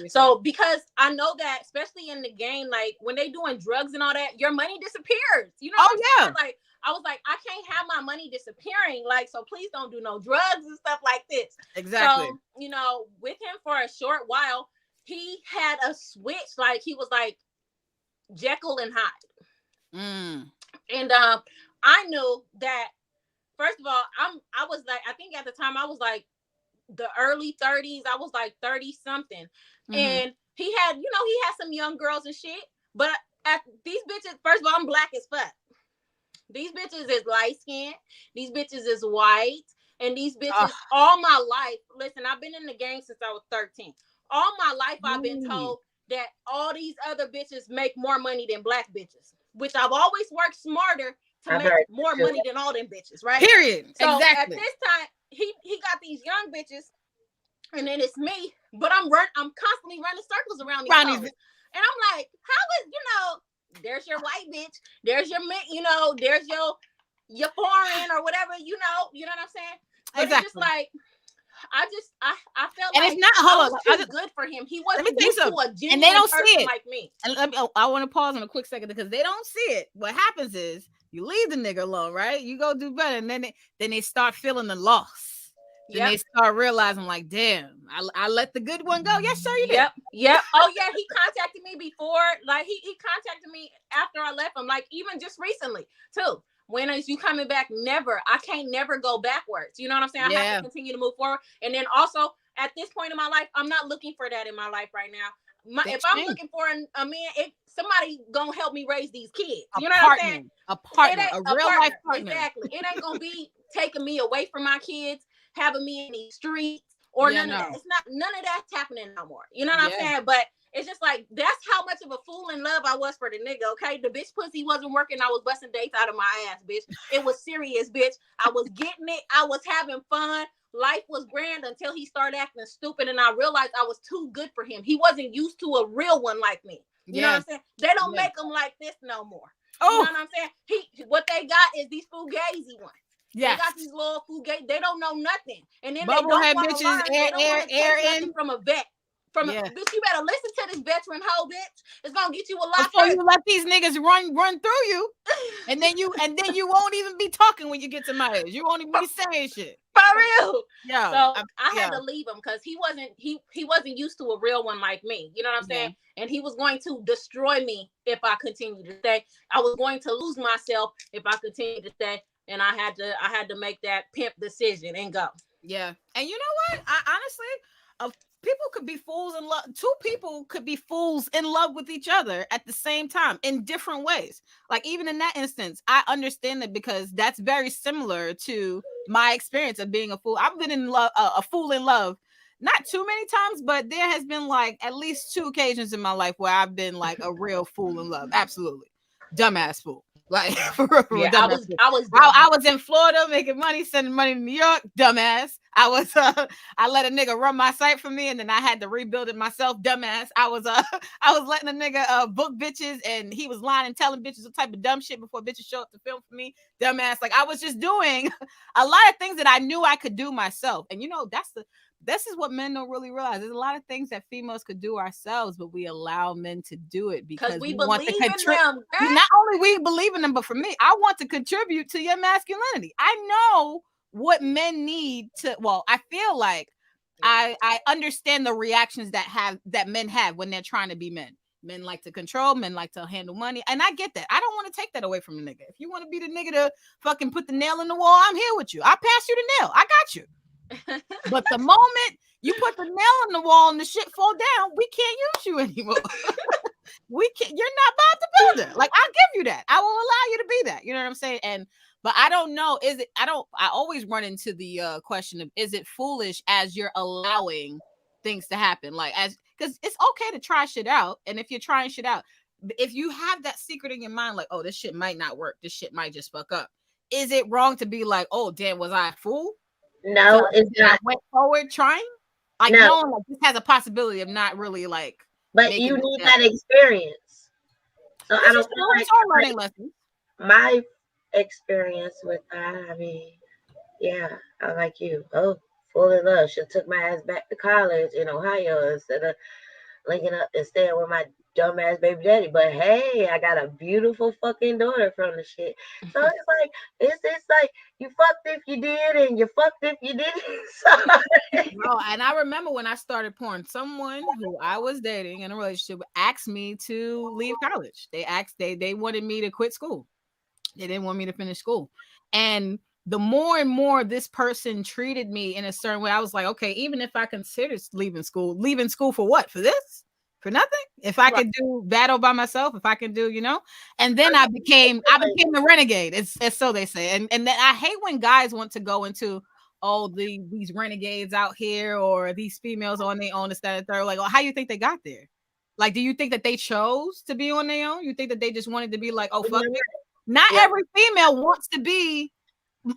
Speaker 7: So because I know that, especially in the game, like when they doing drugs and all that, your money disappears. You know what I'm saying? Like I was like, I can't have my money disappearing. Like, so please don't do no drugs and stuff like this.
Speaker 1: Exactly.
Speaker 7: So, with him for a short while, he had a switch. Like he was like Jekyll and Hyde. And I knew that, first of all, I was like, I think at the time I was like the early 30s. I was like 30 something. And he had some young girls and shit. But at these bitches, first of all, I'm black as fuck. These bitches is light skinned. These bitches is white. And these bitches, all my life, listen, I've been in the game since I was 13. All my life, I've been told, that all these other bitches make more money than black bitches, which I've always worked smarter to
Speaker 3: I've
Speaker 7: make
Speaker 3: heard
Speaker 7: more
Speaker 3: too.
Speaker 7: money than all them bitches, right?
Speaker 1: Period.
Speaker 7: So at
Speaker 1: Exactly.
Speaker 7: this time, he got these young bitches, and then it's me, but I'm constantly running circles around these
Speaker 1: Ronnie's
Speaker 7: hoes. And I'm like, how is, there's your white bitch, there's your there's your foreign or whatever, you know what I'm saying? But
Speaker 1: exactly.
Speaker 7: it's just like I felt
Speaker 1: And
Speaker 7: like
Speaker 1: it's not
Speaker 7: I was too good for him. He
Speaker 1: let me
Speaker 7: wasn't
Speaker 1: tell you
Speaker 7: used to
Speaker 1: something.
Speaker 7: a genuine
Speaker 1: And they don't see
Speaker 7: person
Speaker 1: it.
Speaker 7: like me.
Speaker 1: And I want to pause on a quick second because they don't see it. What happens is you leave the nigga alone, right? You go do better, and then they start feeling the loss. Then they start realizing, like, damn, I let the good one go. Yes, sir, you did.
Speaker 7: Yep. Oh yeah, he contacted me before. Like he contacted me after I left him. Like even just recently too. When is you coming back? Never. I can't never go backwards. You know what I'm saying? I have to continue to move forward. And then also at this point in my life, I'm not looking for that in my life right now. If I'm looking for a man, somebody gonna help me raise these kids. You know what I'm saying?
Speaker 1: A partner, a real life partner.
Speaker 7: Exactly. It ain't gonna be taking me away from my kids, having me in these streets or none of that. It's not none of that's happening no more. You know what I'm saying? But it's just like that's how much of a fool in love I was for the nigga. Okay, the bitch pussy wasn't working. I was busting dates out of my ass, bitch. It was serious, bitch. I was getting it. I was having fun. Life was grand until he started acting stupid, and I realized I was too good for him. He wasn't used to a real one like me. You know what I'm saying? They don't make them like this no more. You know what I'm saying? What they got is these fugazi ones. They got these little fugazi. They don't know nothing, and then
Speaker 1: Bubble
Speaker 7: they don't
Speaker 1: head
Speaker 7: want to
Speaker 1: bitches,
Speaker 7: learn. They don't want to take nothing
Speaker 1: in.
Speaker 7: from a vet. Bitch, you better listen to this veteran hoe, bitch. It's gonna get you a lot
Speaker 1: before you let these niggas run through you, and then you won't even be talking when you get to my age. You won't even be saying shit.
Speaker 7: For real.
Speaker 1: Yeah.
Speaker 7: So I had to leave him because he wasn't used to a real one like me. You know what I'm saying? And he was going to destroy me if I continued to stay. I was going to lose myself if I continued to stay. And I had to make that pimp decision and go.
Speaker 1: Yeah. And you know what? I honestly, people could be fools in love. Two people could be fools in love with each other at the same time in different ways. Like even in that instance, I understand that because that's very similar to my experience of being a fool. I've been in love, a fool in love, not too many times, but there has been like at least 2 occasions in my life where I've been like a real fool in love. Absolutely. Dumbass fool. Like for real, dumbass. I was in Florida making money, sending money to New York, dumbass. I let a nigga run my site for me, and then I had to rebuild it myself, dumbass. I was letting a nigga book bitches, and he was lying and telling bitches what type of dumb shit before bitches show up to film for me, dumbass. Like I was just doing a lot of things that I knew I could do myself, and this is what men don't really realize. There's a lot of things that females could do ourselves, but we allow men to do it because
Speaker 7: we want to contribute.
Speaker 1: Not only we believe in them, but for me, I want to contribute to your masculinity. I know what men need to. Well, I feel like I understand the reactions that men have when they're trying to be men. Men like to control, men like to handle money, and I get that. I don't want to take that away from the nigga. If you want to be the nigga to fucking put the nail in the wall, I'm here with you. I'll pass you the nail. I got you. But the moment you put the nail in the wall and the shit fall down, we can't use you anymore. You're not Bob the Builder. Like I'll give you that. I will allow you to be that. You know what I'm saying? But I don't know. I always run into the question of, is it foolish as you're allowing things to happen? Like because it's okay to try shit out. And if you're trying shit out, if you have that secret in your mind, like, oh, this shit might not work. This shit might just fuck up. Is it wrong to be like, oh, damn, was I a fool?
Speaker 3: No,
Speaker 1: so
Speaker 3: it's not.
Speaker 1: I went forward trying. Like, no, like, this has a possibility of not really like.
Speaker 3: But you need that experience. So I don't feel like
Speaker 1: learning lessons.
Speaker 3: My experience with that. I mean, yeah, I like you. Oh, full in love. She took my ass back to college in Ohio instead of linking up and staying with my dumbass baby daddy. But hey, I got a beautiful fucking daughter from the shit. So it's like you fucked if you did and you fucked if you didn't.
Speaker 1: No, and I remember when I started porn, someone who I was dating in a relationship asked me to leave college. They wanted me to quit school. They didn't want me to finish school. And the more and more this person treated me in a certain way, I was like, okay, even if I consider leaving school for what? For this? For nothing? If I could do battle by myself, if I can do, and then I became the renegade. It's so they say. And then I hate when guys want to go into, these renegades out here or these females on their own, instead of third. Like, how you think they got there? Like, do you think that they chose to be on their own? You think that they just wanted to be like, oh, fuck
Speaker 3: Mhm.
Speaker 1: it? Not
Speaker 3: Yep.
Speaker 1: every female wants to be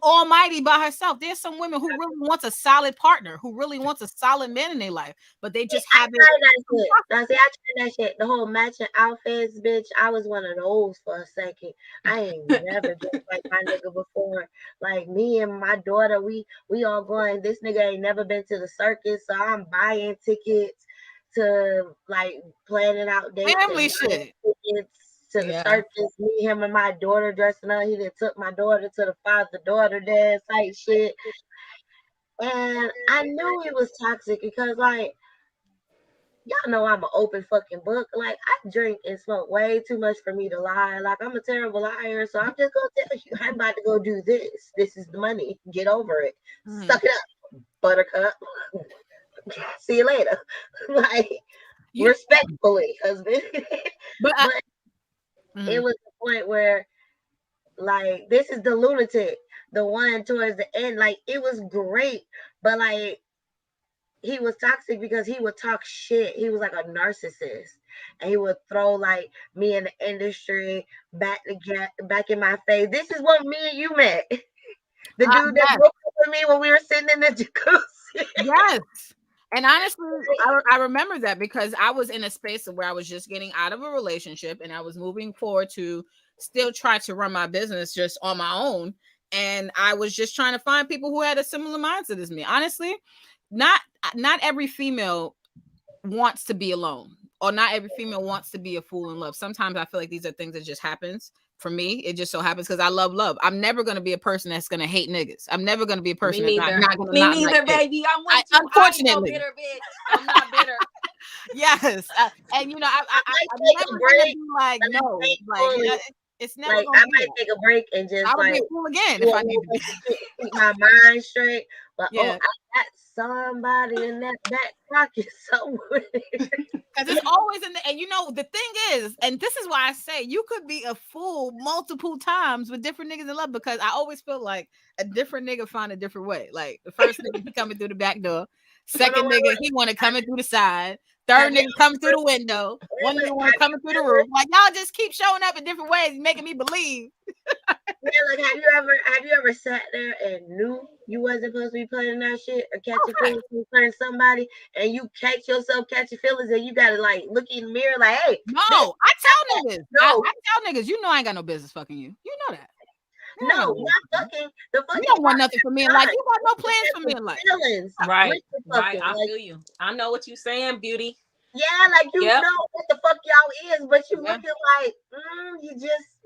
Speaker 1: almighty by herself. There's some women who really wants a solid partner, who really wants a solid man in their life, but they just
Speaker 3: I
Speaker 1: haven't.
Speaker 3: tried that shit. Now, see, I tried that shit. The whole matching outfits, bitch. I was one of those for a second. I ain't never been like my nigga before. Like me and my daughter, we all going. This nigga ain't never been to the circus, so I'm buying tickets to like planning out dates and
Speaker 1: Family
Speaker 3: buying
Speaker 1: shit.
Speaker 3: tickets to the
Speaker 2: Yeah.
Speaker 3: circus. Me, him, and my daughter dressing up. He done took my daughter to the father-daughter dance type shit. And I knew it was toxic because, like, y'all know I'm an open fucking book. Like, I drink and smoke way too much for me to lie. Like, I'm a terrible liar. So I'm just gonna tell you, I'm about to go do this. This is the money. Get over it.
Speaker 1: Mhm.
Speaker 3: Suck it up, buttercup. See you later. Like,
Speaker 1: You,
Speaker 3: respectfully, husband.
Speaker 1: but
Speaker 3: But it
Speaker 1: mhm.
Speaker 3: was the point where, like, this is the lunatic, the one towards the end. Like, it was great, but like, he was toxic because he would talk shit. He was like a narcissist, and he would throw like me in the industry back in my face. This is what me and you met. The dude that
Speaker 1: Yes,
Speaker 3: broke up with me when we were sitting in the jacuzzi.
Speaker 1: yes. And honestly, I remember that because I was in a space where I was just getting out of a relationship and I was moving forward to still try to run my business just on my own. And I was just trying to find people who had a similar mindset as me. Honestly, not not every female wants to be alone, or not every female wants to be a fool in love. Sometimes I feel like these are things that just happens. For me, it just so happens because I love love. I'm never gonna be a person that's gonna hate niggas. I'm never gonna be a
Speaker 7: Me
Speaker 1: person that's
Speaker 7: neither.
Speaker 1: not gonna
Speaker 7: Me
Speaker 1: not like
Speaker 7: neither,
Speaker 1: it.
Speaker 7: baby. I'm with you. I ain't no
Speaker 1: Unfortunately,
Speaker 7: bitter bitch. I'm not bitter.
Speaker 1: yes, and you know,
Speaker 3: I might
Speaker 1: I'm
Speaker 3: take
Speaker 1: never
Speaker 3: a
Speaker 1: gonna
Speaker 3: break,
Speaker 1: be like
Speaker 3: but it's
Speaker 1: no, like
Speaker 3: painfully.
Speaker 1: it's never
Speaker 3: Like,
Speaker 1: gonna
Speaker 3: I
Speaker 1: be
Speaker 3: might
Speaker 1: that.
Speaker 3: take a break and
Speaker 1: I
Speaker 3: just
Speaker 1: would be
Speaker 3: like
Speaker 1: a fool again
Speaker 3: do
Speaker 1: if
Speaker 3: a
Speaker 1: I need
Speaker 3: whole
Speaker 1: to be.
Speaker 3: bunch of shit to keep my mind straight. But oh,
Speaker 1: Yeah,
Speaker 3: I got somebody in that back pocket somewhere.
Speaker 1: because it's always in the. And you know, the thing is, and this is why I say you could be a fool multiple times with different niggas in love because I always feel like a different nigga find a different way. Like the first nigga he coming through the back door,
Speaker 3: Hold on,
Speaker 1: second nigga he want to coming through the side, third
Speaker 3: have you
Speaker 1: nigga coming through
Speaker 3: ever,
Speaker 1: the window, one nigga want
Speaker 3: have
Speaker 1: to coming through the roof. Like y'all just keep showing up in different ways, making me believe.
Speaker 3: like have you ever sat there and knew you wasn't supposed to be playing that shit or
Speaker 1: Oh,
Speaker 3: catching
Speaker 1: fact.
Speaker 3: feelings from playing somebody and you catch yourself catching feelings and you gotta like look in the mirror like, hey,
Speaker 1: No,
Speaker 3: bitch,
Speaker 1: I tell niggas.
Speaker 3: no,
Speaker 1: I tell niggas, you know I ain't got no business fucking you. You know that. You ain't got
Speaker 3: no,
Speaker 1: no business
Speaker 3: not
Speaker 1: fucking
Speaker 3: fucking the
Speaker 1: you. You
Speaker 3: fucking
Speaker 1: don't want
Speaker 3: part
Speaker 1: nothing for me in
Speaker 3: is
Speaker 1: life.
Speaker 3: not.
Speaker 1: You got no
Speaker 3: You
Speaker 1: plans for me in
Speaker 3: catching
Speaker 1: life.
Speaker 3: feelings
Speaker 7: Right.
Speaker 3: with the
Speaker 7: Right.
Speaker 3: fucking
Speaker 7: I
Speaker 3: like,
Speaker 7: feel you. I know what you're saying, beauty.
Speaker 3: yeah, like you
Speaker 7: Yep.
Speaker 3: know what the fuck y'all is, but you
Speaker 1: Yeah.
Speaker 3: looking like you just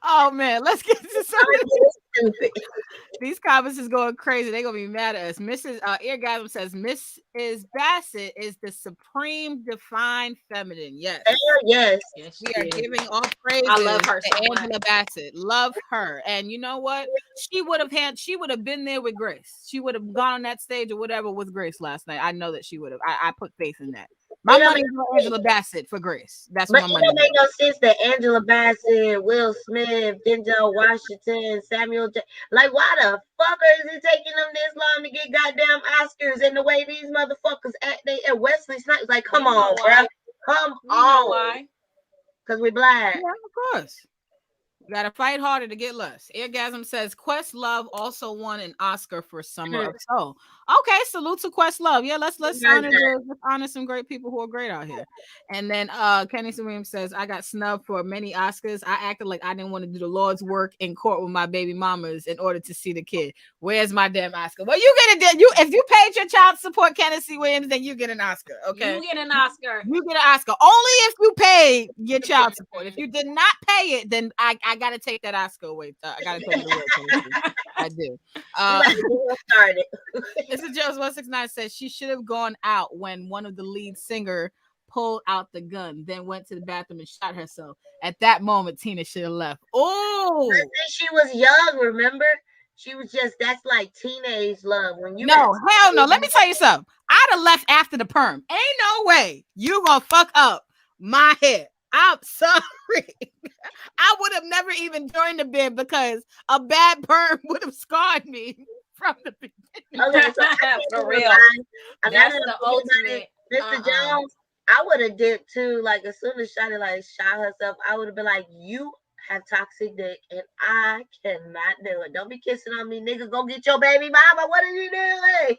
Speaker 1: Oh man, let's get to some
Speaker 3: I'm
Speaker 1: of
Speaker 3: getting stupid.
Speaker 1: these comments is going crazy. They're gonna be mad at us. Mrs. Eargasm says Mrs. Bassett is the supreme defined feminine. Yes.
Speaker 3: Hell yes.
Speaker 7: Yes,
Speaker 1: We
Speaker 7: she
Speaker 1: are
Speaker 7: is.
Speaker 1: giving all
Speaker 7: I love
Speaker 1: praises
Speaker 7: her so
Speaker 1: to
Speaker 7: much.
Speaker 1: Angela Bassett. Love her. And you know what? She would have been there with Grace. She would have gone on that stage or whatever with Grace last night. I know that she would have. I put faith in that. My
Speaker 3: It don't
Speaker 1: money
Speaker 3: make
Speaker 1: is on
Speaker 3: sense.
Speaker 1: Angela Bassett for Grace. That's what
Speaker 3: But
Speaker 1: my
Speaker 3: it
Speaker 1: money
Speaker 3: don't
Speaker 1: is
Speaker 3: make no sense that Angela Bassett, Will Smith, Denzel Washington, like, why the fucker is it taking them this long to get goddamn Oscars? And the way these motherfuckers act, they and Wesley Snipes, like, come
Speaker 7: We know
Speaker 3: on,
Speaker 7: why.
Speaker 3: bruh, come
Speaker 7: We know
Speaker 3: on,
Speaker 7: why.
Speaker 3: cause we black.
Speaker 1: Yeah, of course. You gotta fight harder to get less. Eargasm says Questlove also won an Oscar for Summer of Soul. Okay, salute to Questlove. Yeah, let's honor let's honor some great people who are great out here. And then Kenny Williams says, I got snubbed for many Oscars. I acted like I didn't want to do the Lord's work in court with my baby mamas in order to see the kid. Where's my damn Oscar? Well, you get it. If you paid your child support, Kennedy Williams, then you get an Oscar. Okay.
Speaker 7: You get an Oscar.
Speaker 1: You get an Oscar only if you paid your child support. If you did not pay it, then I gotta take that Oscar away. I gotta take it away. I do.
Speaker 3: Started.
Speaker 1: Mr. Jones 169 says she should have gone out when one of the lead singer pulled out the gun, then went to the bathroom and shot herself. At that moment, Tina should have left. Oh,
Speaker 3: She was young, remember? She was just, that's like teenage love. When you
Speaker 1: no, hell no. Let me tell you something. I'd have left after the perm. Ain't no way you gonna fuck up my hair. I'm sorry. I would have never even joined the bid because a bad perm would have scarred me from the beginning.
Speaker 3: Okay, so I can't
Speaker 7: For
Speaker 3: even
Speaker 7: real.
Speaker 3: lie. Now
Speaker 7: That's
Speaker 3: that I'm
Speaker 7: the
Speaker 3: thinking about it,
Speaker 7: ultimate.
Speaker 3: Mr.
Speaker 7: Uh-uh.
Speaker 3: Jones, I would have dipped too. Like as soon as Shotty like shot herself, I would have been like, "You have toxic dick, and I cannot do it. Don't be kissing on me, nigga. Go get your baby mama. What are you doing?"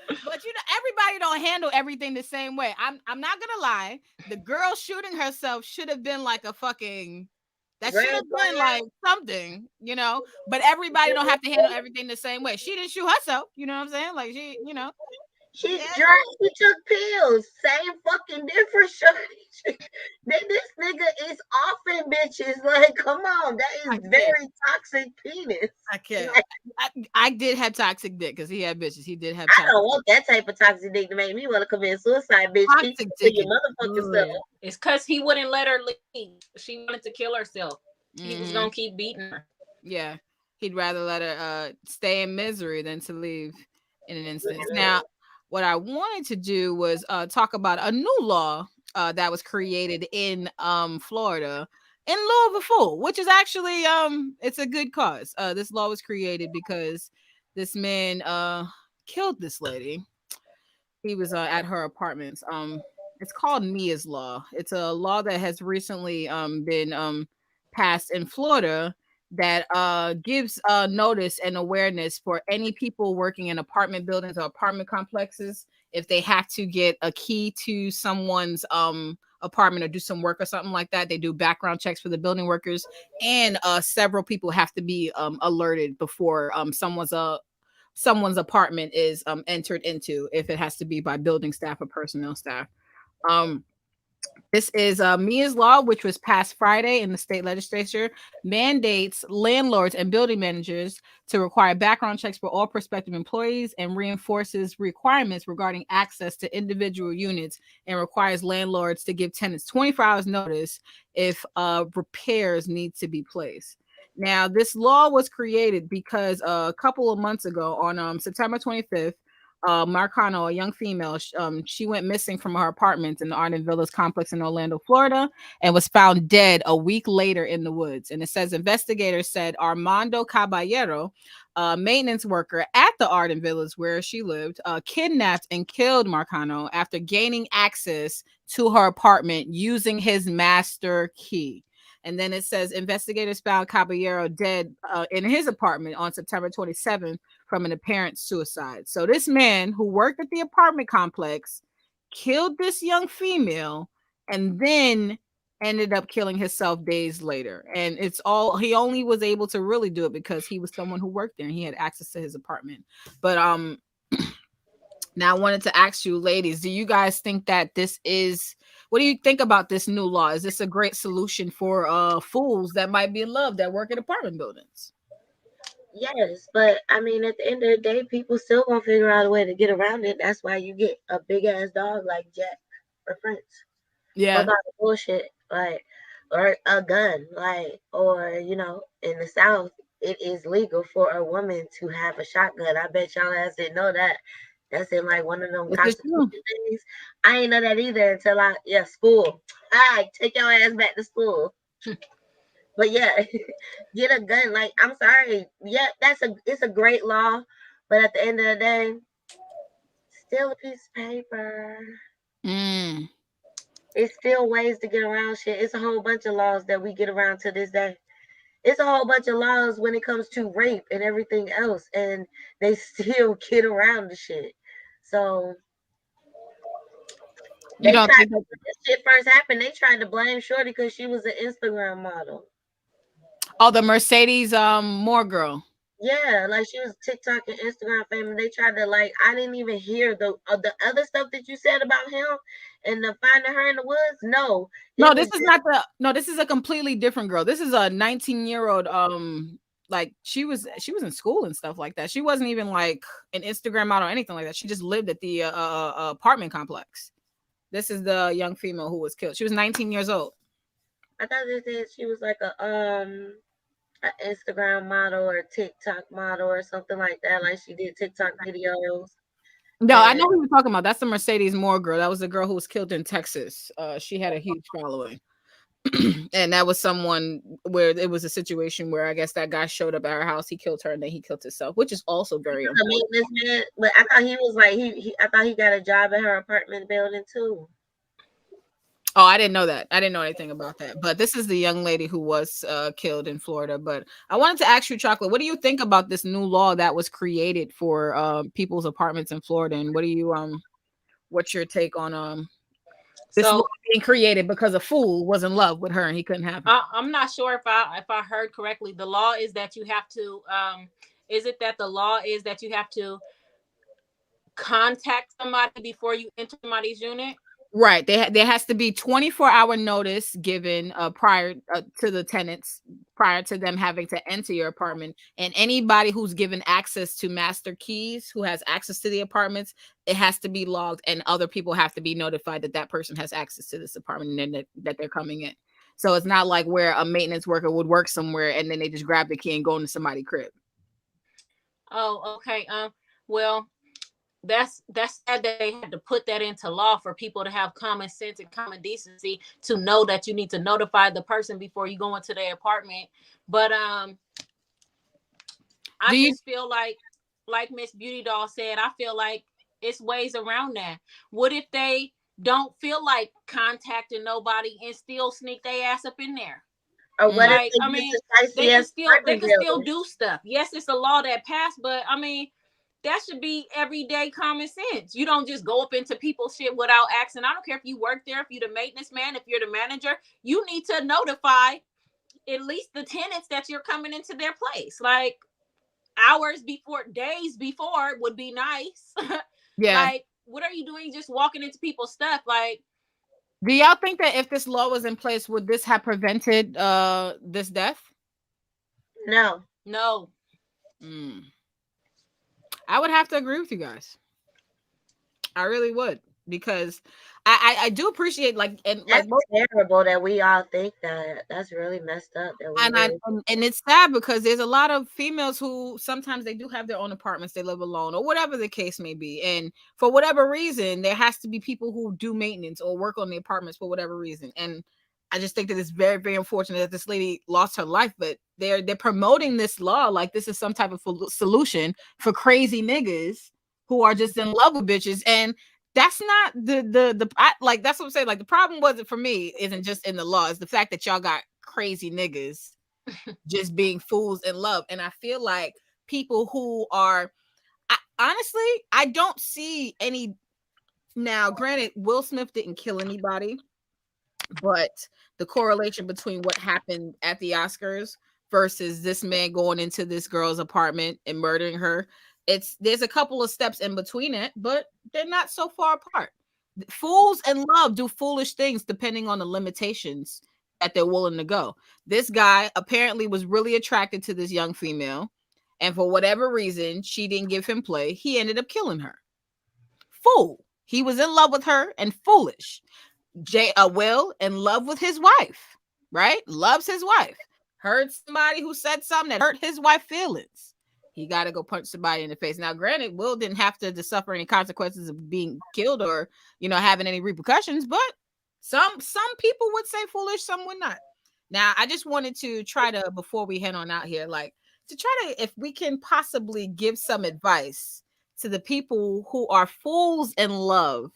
Speaker 1: But everybody don't handle everything the same way. I'm not gonna lie. The girl shooting herself should have been like a fucking that should
Speaker 3: Grand
Speaker 1: have been
Speaker 3: Slam.
Speaker 1: like something. But everybody don't have to handle everything the same way. She didn't shoot herself, you know what I'm saying? Like
Speaker 3: She
Speaker 1: yeah,
Speaker 3: drank. She took pills. Same fucking difference. Shorty. This nigga is offing bitches. Like, come on, that is
Speaker 1: I can't.
Speaker 3: very toxic penis.
Speaker 1: I can't.
Speaker 3: Like,
Speaker 1: I did have toxic dick because he had bitches. He did have
Speaker 3: I
Speaker 1: toxic.
Speaker 3: don't want that type of toxic dick to make me want to commit suicide, bitch. Keep
Speaker 1: Toxic
Speaker 3: it to
Speaker 1: dick
Speaker 3: your
Speaker 1: is
Speaker 3: motherfucking self.
Speaker 1: good.
Speaker 7: It's because he wouldn't let her leave. She wanted to kill herself. He was
Speaker 1: Hmm.
Speaker 7: gonna keep beating her.
Speaker 1: Yeah, he'd rather let her stay in misery than to leave in an instance. Now, what I wanted to do was talk about a new law that was created in Florida in lieu of a fool, which is actually it's a good cause. This law was created because this man killed this lady. He was at her apartments. It's called Mia's Law. It's a law that has recently been passed in Florida that gives notice and awareness for any people working in apartment buildings or apartment complexes if they have to get a key to someone's apartment or do some work or something like that. They do background checks for the building workers, and several people have to be alerted before someone's apartment is entered into, if it has to be by building staff or personnel staff. Um, this is Mia's Law, which was passed Friday in the state legislature, mandates landlords and building managers to require background checks for all prospective employees and reinforces requirements regarding access to individual units and requires landlords to give tenants 24 hours notice if repairs need to be placed. Now, this law was created because a couple of months ago, on September 25th, Marcano, a young female, she went missing from her apartment in the Arden Villas complex in Orlando, Florida, and was found dead a week later in the woods. And it says investigators said Armando Caballero, a maintenance worker at the Arden Villas where she lived, kidnapped and killed Marcano after gaining access to her apartment using his master key. And then it says investigators found Caballero dead in his apartment on September 27th from an apparent suicide. So this man who worked at the apartment complex killed this young female and then ended up killing himself days later. And it's all he only was able to really do it because he was someone who worked there and he had access to his apartment. But now I wanted to ask you ladies, do you guys think that this is what do you think about this new law? Is this a great solution for fools that might be in love that work in apartment buildings?
Speaker 3: Yes, but I mean, at the end of the day, people still gonna figure out a way to get around it. That's why you get a big ass dog like Jack or Prince. Fuck
Speaker 1: Yeah.
Speaker 3: all the bullshit, like, or a gun, like, or in the South, it is legal for a woman to have a shotgun. I bet y'all ass didn't know that. That's in like one of them
Speaker 1: This is
Speaker 3: constitution
Speaker 1: true.
Speaker 3: things. I ain't know that either until school. Hi, take your ass back to school. But yeah, get a gun. Like, I'm sorry. Yeah, it's a great law, but at the end of the day, still a piece of paper.
Speaker 1: Mm.
Speaker 3: It's still ways to get around shit. It's a whole bunch of laws that we get around to this day. It's a whole bunch of laws when it comes to rape and everything else, and they still get around the shit. So
Speaker 1: You
Speaker 3: they
Speaker 1: don't
Speaker 3: tried
Speaker 1: think that
Speaker 3: when this shit first happened. They tried to blame Shorty because she was an Instagram model.
Speaker 1: oh the Mercedes Moore girl.
Speaker 3: Yeah, like she was TikTok and Instagram famous. They tried to like. I didn't even hear the other stuff that you said about him and the finding her in the woods. No,
Speaker 1: No,
Speaker 3: it
Speaker 1: this
Speaker 3: was
Speaker 1: is
Speaker 3: just
Speaker 1: not the no, this is a completely different girl. This is a 19-year-old like she was in school and stuff like that. She wasn't even like an Instagram model or anything like that. She just lived at the apartment complex. This is the young female who was killed. She was 19 years old.
Speaker 3: I thought they said she was like a Instagram model or TikTok model or something like that. Like she did TikTok videos
Speaker 1: No, I
Speaker 3: and
Speaker 1: know who you're talking about. That's the Mercedes Moore girl. That was the girl who was killed in Texas. She had a huge following. And that was someone where it was a situation where I guess that guy showed up at her house, he killed her, and then he killed himself, which is also very
Speaker 3: The
Speaker 1: important.
Speaker 3: maintenance man, but I thought he was like I thought he got a job at her apartment building too.
Speaker 1: Oh, I didn't know that. I didn't know anything about that. But this is the young lady who was killed in Florida. But I wanted to ask you, Chocolate, what do you think about this new law that was created for people's apartments in Florida? And what do you what's your take on this law
Speaker 7: So
Speaker 1: being created because a fool was in love with her and he couldn't have her?
Speaker 7: I'm not sure if I heard correctly. The law is that you have to is it that the law is that you have to contact somebody before you enter somebody's unit?
Speaker 1: Right. There has to be 24-hour notice given prior to the tenants, prior to them having to enter your apartment. And anybody who's given access to master keys, who has access to the apartments, it has to be logged, and other people have to be notified that that person has access to this apartment and that they're coming in. So it's not like where a maintenance worker would work somewhere and then they just grab the key and go into somebody's crib.
Speaker 7: Oh, okay. Well, that's sad that they had to put that into law for people to have common sense and common decency to know that you need to notify the person before you go into their apartment. But I just feel like Miss Beautidoll said, I feel like it's ways around that. What if they don't feel like contacting nobody and still sneak their ass up in there?
Speaker 3: Or what if
Speaker 7: Like,
Speaker 3: they
Speaker 7: I
Speaker 3: get
Speaker 7: mean,
Speaker 3: the
Speaker 7: they can still
Speaker 3: apartment building?
Speaker 7: do stuff. Yes, it's a law that passed, but I mean, that should be everyday common sense. You don't just go up into people's shit without asking. I don't care if you work there, if you're the maintenance man, if you're the manager, you need to notify at least the tenants that you're coming into their place. Like hours before, days before would be nice.
Speaker 1: Yeah.
Speaker 7: Like, what are you doing just walking into people's stuff? Like,
Speaker 1: Do y'all think that if this law was in place, would this have prevented this death?
Speaker 3: No.
Speaker 7: no.
Speaker 1: Mm. I would have to agree with you guys. I really would, because I do appreciate like and like
Speaker 3: That's terrible that we all think that. That's really messed up that we
Speaker 1: and I
Speaker 3: really
Speaker 1: and it's sad because there's a lot of females who sometimes they do have their own apartments, they live alone or whatever the case may be, and for whatever reason there has to be people who do maintenance or work on the apartments for whatever reason. And I just think that it's very, very unfortunate that this lady lost her life, but they're promoting this law like this is some type of solution for crazy niggas who are just in love with bitches. And that's not like that's what I'm saying. Like the problem wasn't for me, isn't just in the law, it's the fact that y'all got crazy niggas just being fools in love. And I feel like people who are honestly, I don't see any. Now granted, Will Smith didn't kill anybody, but the correlation between what happened at the Oscars versus this man going into this girl's apartment and murdering her, there's a couple of steps in between it, but they're not so far apart. Fools in love do foolish things depending on the limitations that they're willing to go. This guy apparently was really attracted to this young female, and for whatever reason, she didn't give him play. He ended up killing her. Fool. He was in love with her and foolish. Will in love with his wife, right? Loves his wife. Heard somebody who said something that hurt his wife feelings. He got to go punch somebody in the face. Now, granted, Will didn't have to suffer any consequences of being killed or having any repercussions, but some people would say foolish, some would not. Now, I just wanted to try to, before we head on out here, like to try to, if we can possibly give some advice to the people who are fools in love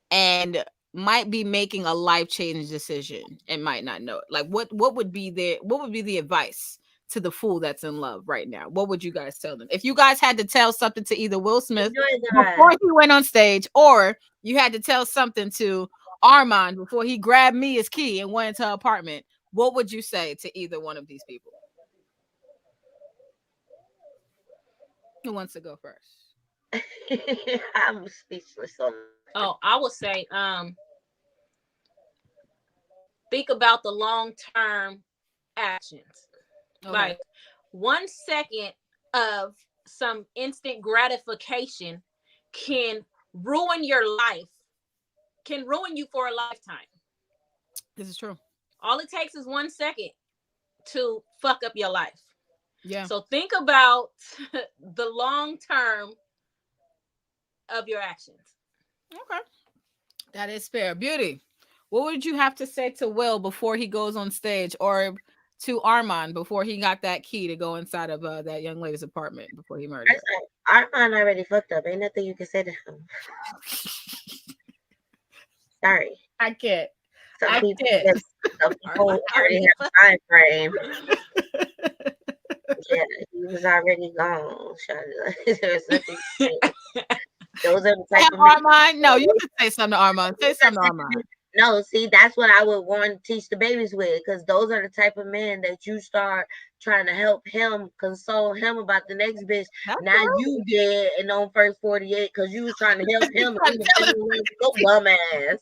Speaker 1: and might be making a life-changing decision and might not know it. Like what would be the advice to the fool that's in love right now? What would you guys tell them? If you guys had to tell something to either Will Smith before he went on stage, or you had to tell something to Armand before he grabbed Mia's key and went into her apartment, what would you say to either one of these people? Who wants to go first?
Speaker 3: I'm speechless on.
Speaker 7: Oh, I would say think about the long-term actions. Okay. Like 1 second of some instant gratification can ruin your life, can ruin you for a lifetime.
Speaker 1: This is true.
Speaker 7: All it takes is 1 second to fuck up your life.
Speaker 1: Yeah.
Speaker 7: So think about the long term of your actions.
Speaker 1: Okay. That is fair. Beauty, What would you have to say to Will before he goes on stage, or to Armand before he got that key to go inside of that young lady's apartment before he murdered
Speaker 3: First off, Armand already fucked up. Ain't nothing you can say to him.
Speaker 1: her?
Speaker 3: Sorry.
Speaker 1: I can't.
Speaker 3: Some
Speaker 1: I
Speaker 3: people
Speaker 1: can't.
Speaker 3: just some people
Speaker 2: Armand
Speaker 3: already
Speaker 2: already
Speaker 3: have a time frame. Yeah, he was already gone. There's nothing to say. Those are the type of men.
Speaker 1: Armand, no, you can say something to Armand. Say something to Armand.
Speaker 3: No, see, that's what I would want to teach the babies with, because those are the type of men that you start trying to help him, console him about the next bitch.
Speaker 1: That's
Speaker 3: Now
Speaker 1: true.
Speaker 3: you dead and on first 48 because you was trying to help him
Speaker 1: Trying
Speaker 3: and
Speaker 1: to
Speaker 3: he
Speaker 1: tell him.
Speaker 3: was your bum ass.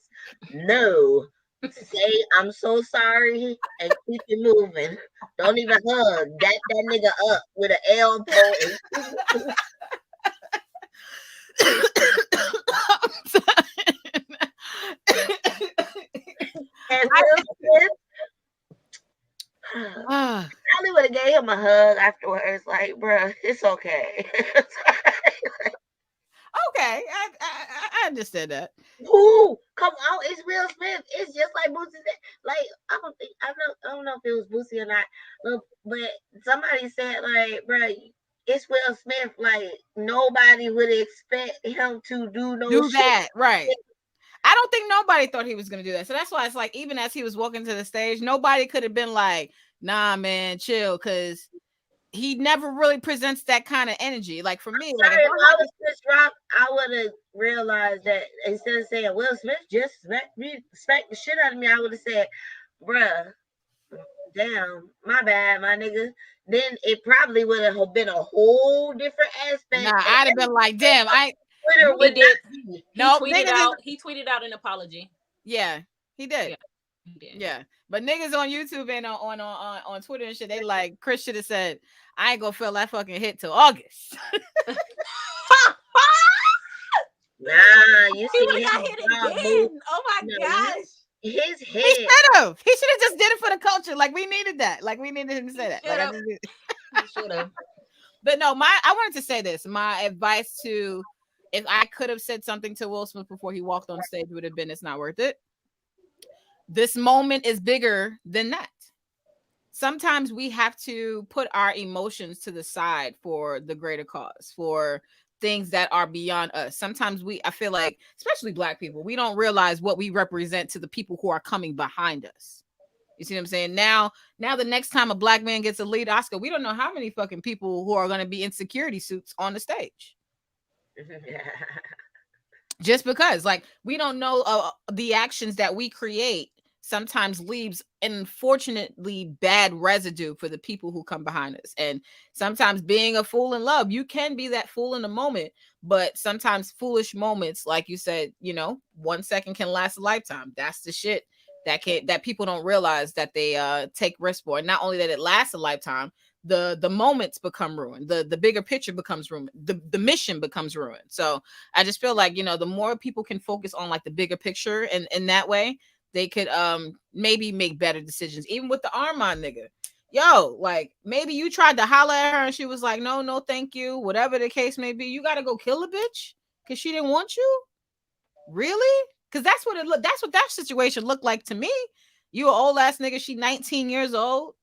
Speaker 3: No. Say I'm so sorry and keep it moving. Don't even hug. That nigga up with an elbow and Will Smith.
Speaker 1: Ah,
Speaker 3: Probably would have gave him a hug afterwards, like, bruh, it's okay.
Speaker 1: okay, I understand that.
Speaker 3: Who? Come on, it's Will Smith. It's just like Boosie said. Like, I don't know if it was Boosie or not, but somebody said, like, bruh, it's Will Smith. Like, nobody would expect him to do no
Speaker 1: Do
Speaker 3: shit.
Speaker 1: that, right? I don't think nobody thought he was gonna do that. So that's why it's like, even as he was walking to the stage, nobody could have been like, "Nah, man, chill," because he never really presents that kind of energy. Like for me, like if
Speaker 3: Sorry, if
Speaker 1: I
Speaker 3: I
Speaker 1: had
Speaker 3: was Chris Rock, I would have realized that instead of saying Will Smith just smack the shit out of me, I would have said, bruh, damn, my bad, my nigga. Then it probably would have been a whole different aspect,
Speaker 1: nah,
Speaker 3: and
Speaker 1: I'd have been like, damn,
Speaker 3: Twitter
Speaker 7: He
Speaker 3: would
Speaker 7: did.
Speaker 3: not be.
Speaker 7: He
Speaker 1: no
Speaker 7: tweeted
Speaker 1: niggas is,
Speaker 7: out. He tweeted out an apology.
Speaker 1: yeah, he did.
Speaker 7: Yeah, he did.
Speaker 1: Yeah, but niggas on YouTube and on Twitter and shit, they like Chris should have said, "I ain't gonna feel that fucking hit till August."
Speaker 3: Nah, you
Speaker 7: He would
Speaker 3: see
Speaker 7: have got
Speaker 3: his
Speaker 7: hit
Speaker 3: job move.
Speaker 7: again. Oh my
Speaker 3: No,
Speaker 7: gosh.
Speaker 3: his
Speaker 1: He
Speaker 3: head.
Speaker 1: should have. He should have just did it for the culture. Like we needed that. Like we needed him to say that. Like I
Speaker 7: Should've.
Speaker 1: just.
Speaker 7: He should have.
Speaker 1: But no, I wanted to say this. My advice to, if I could have said something to Will Smith before he walked on stage, would have been, "It's not worth it. This moment is bigger than that." Sometimes we have to put our emotions to the side for the greater cause, for things that are beyond us. Sometimes I feel like, especially Black people, we don't realize what we represent to the people who are coming behind us. You see what I'm saying? Now the next time a Black man gets a lead Oscar, we don't know how many fucking people who are going to be in security suits on the stage. Just because, like, we don't know the actions that we create sometimes leaves unfortunately bad residue for the people who come behind us. And sometimes being a fool in love, you can be that fool in the moment, but sometimes foolish moments, like you said, 1 second can last a lifetime. That's the shit that people don't realize that they take risks for. And not only that it lasts a lifetime, the moments become ruined, the bigger picture becomes ruined, the mission becomes ruined. So I just feel like, the more people can focus on like the bigger picture, and in that way they could maybe make better decisions. Even with the Armand nigga, yo, like maybe you tried to holler at her and she was like, no, thank you, whatever the case may be. You gotta go kill a bitch because she didn't want you? Really? Because that's what that situation looked like to me. You an old ass nigga, she 19 years old.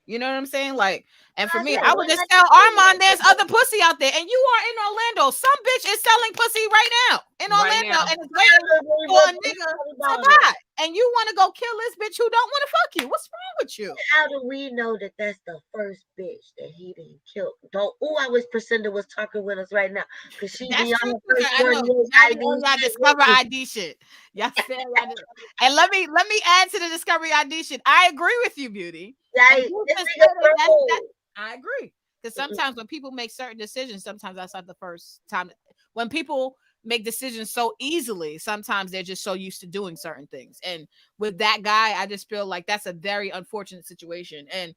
Speaker 1: You know what I'm saying? Like, and for me, I would just tell Armand there's other pussy out there, and you are in Orlando. Some bitch is selling pussy right now in
Speaker 7: Right
Speaker 1: Orlando,
Speaker 7: now.
Speaker 1: and is waiting for a nigga to buy. And you want to go kill this bitch who don't want to fuck you? What's wrong with you?
Speaker 3: How do we know that that's the first bitch that he didn't kill? Don't. Oh, I wish Priscilla was talking with us right now, because she
Speaker 1: That's
Speaker 3: be on
Speaker 1: true.
Speaker 3: her first
Speaker 1: I know.
Speaker 3: 48
Speaker 1: Now we
Speaker 3: ID.
Speaker 1: on y'all Discover ID shit. Y'all said y'all did. And let me add to the Discovery ID shit. I agree with you, Beauty.
Speaker 3: Like,
Speaker 1: And you
Speaker 3: this
Speaker 1: just
Speaker 3: nigga
Speaker 1: said it,
Speaker 3: purple.
Speaker 1: I agree. Because sometimes when people make certain decisions, sometimes that's not the first time. When people make decisions so easily, sometimes they're just so used to doing certain things. And with that guy, I just feel like that's a very unfortunate situation. And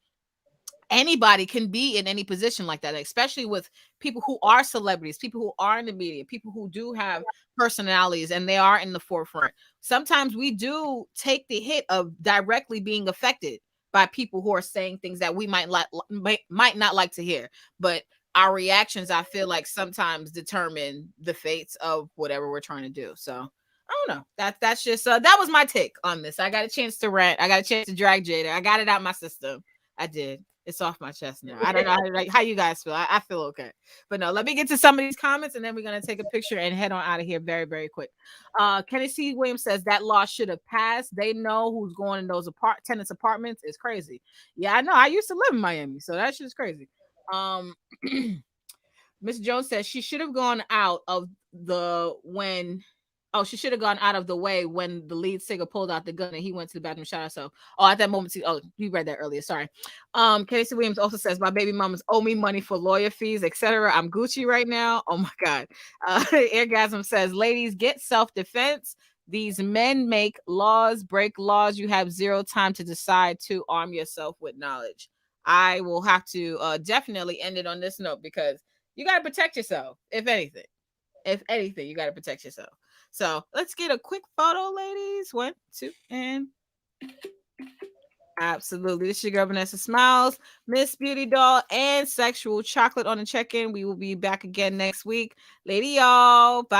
Speaker 1: anybody can be in any position like that, especially with people who are celebrities, people who are in the media, people who do have personalities and they are in the forefront. Sometimes we do take the hit of directly being affected by people who are saying things that we might not like to hear, but our reactions, I feel like, sometimes determine the fates of whatever we're trying to do. So I don't know. That's just that was my take on this. I got a chance to rant. I got a chance to drag Jada. I got it out my system. I did. It's off my chest now. I don't know how you guys feel. I feel okay. But no, let me get to some of these comments and then we're gonna take a picture and head on out of here very, very quick. Kenny C. Williams says that law should have passed. They know who's going in those tenants' apartments. It's crazy. Yeah, I know. I used to live in Miami, so that shit's crazy. Miss Jones says she should have gone out of the when. Oh, she should have gone out of the way when the lead singer pulled out the gun and he went to the bathroom, shot herself. Oh, at that moment, you read that earlier. Sorry. Casey Williams also says my baby mamas owe me money for lawyer fees, etc. I'm Gucci right now. Oh my god. Airgasm says, ladies, get self-defense. These men make laws, break laws. You have zero time to decide to arm yourself with knowledge. I will have to definitely end it on this note because you got to protect yourself. If anything, you got to protect yourself. So let's get a quick photo, ladies. 1, 2, and absolutely. This is your girl Vanessa Smilez, Miss Beautidoll, and Sexual Chocolate on the check-in. We will be back again next week. Lady y'all. Bye.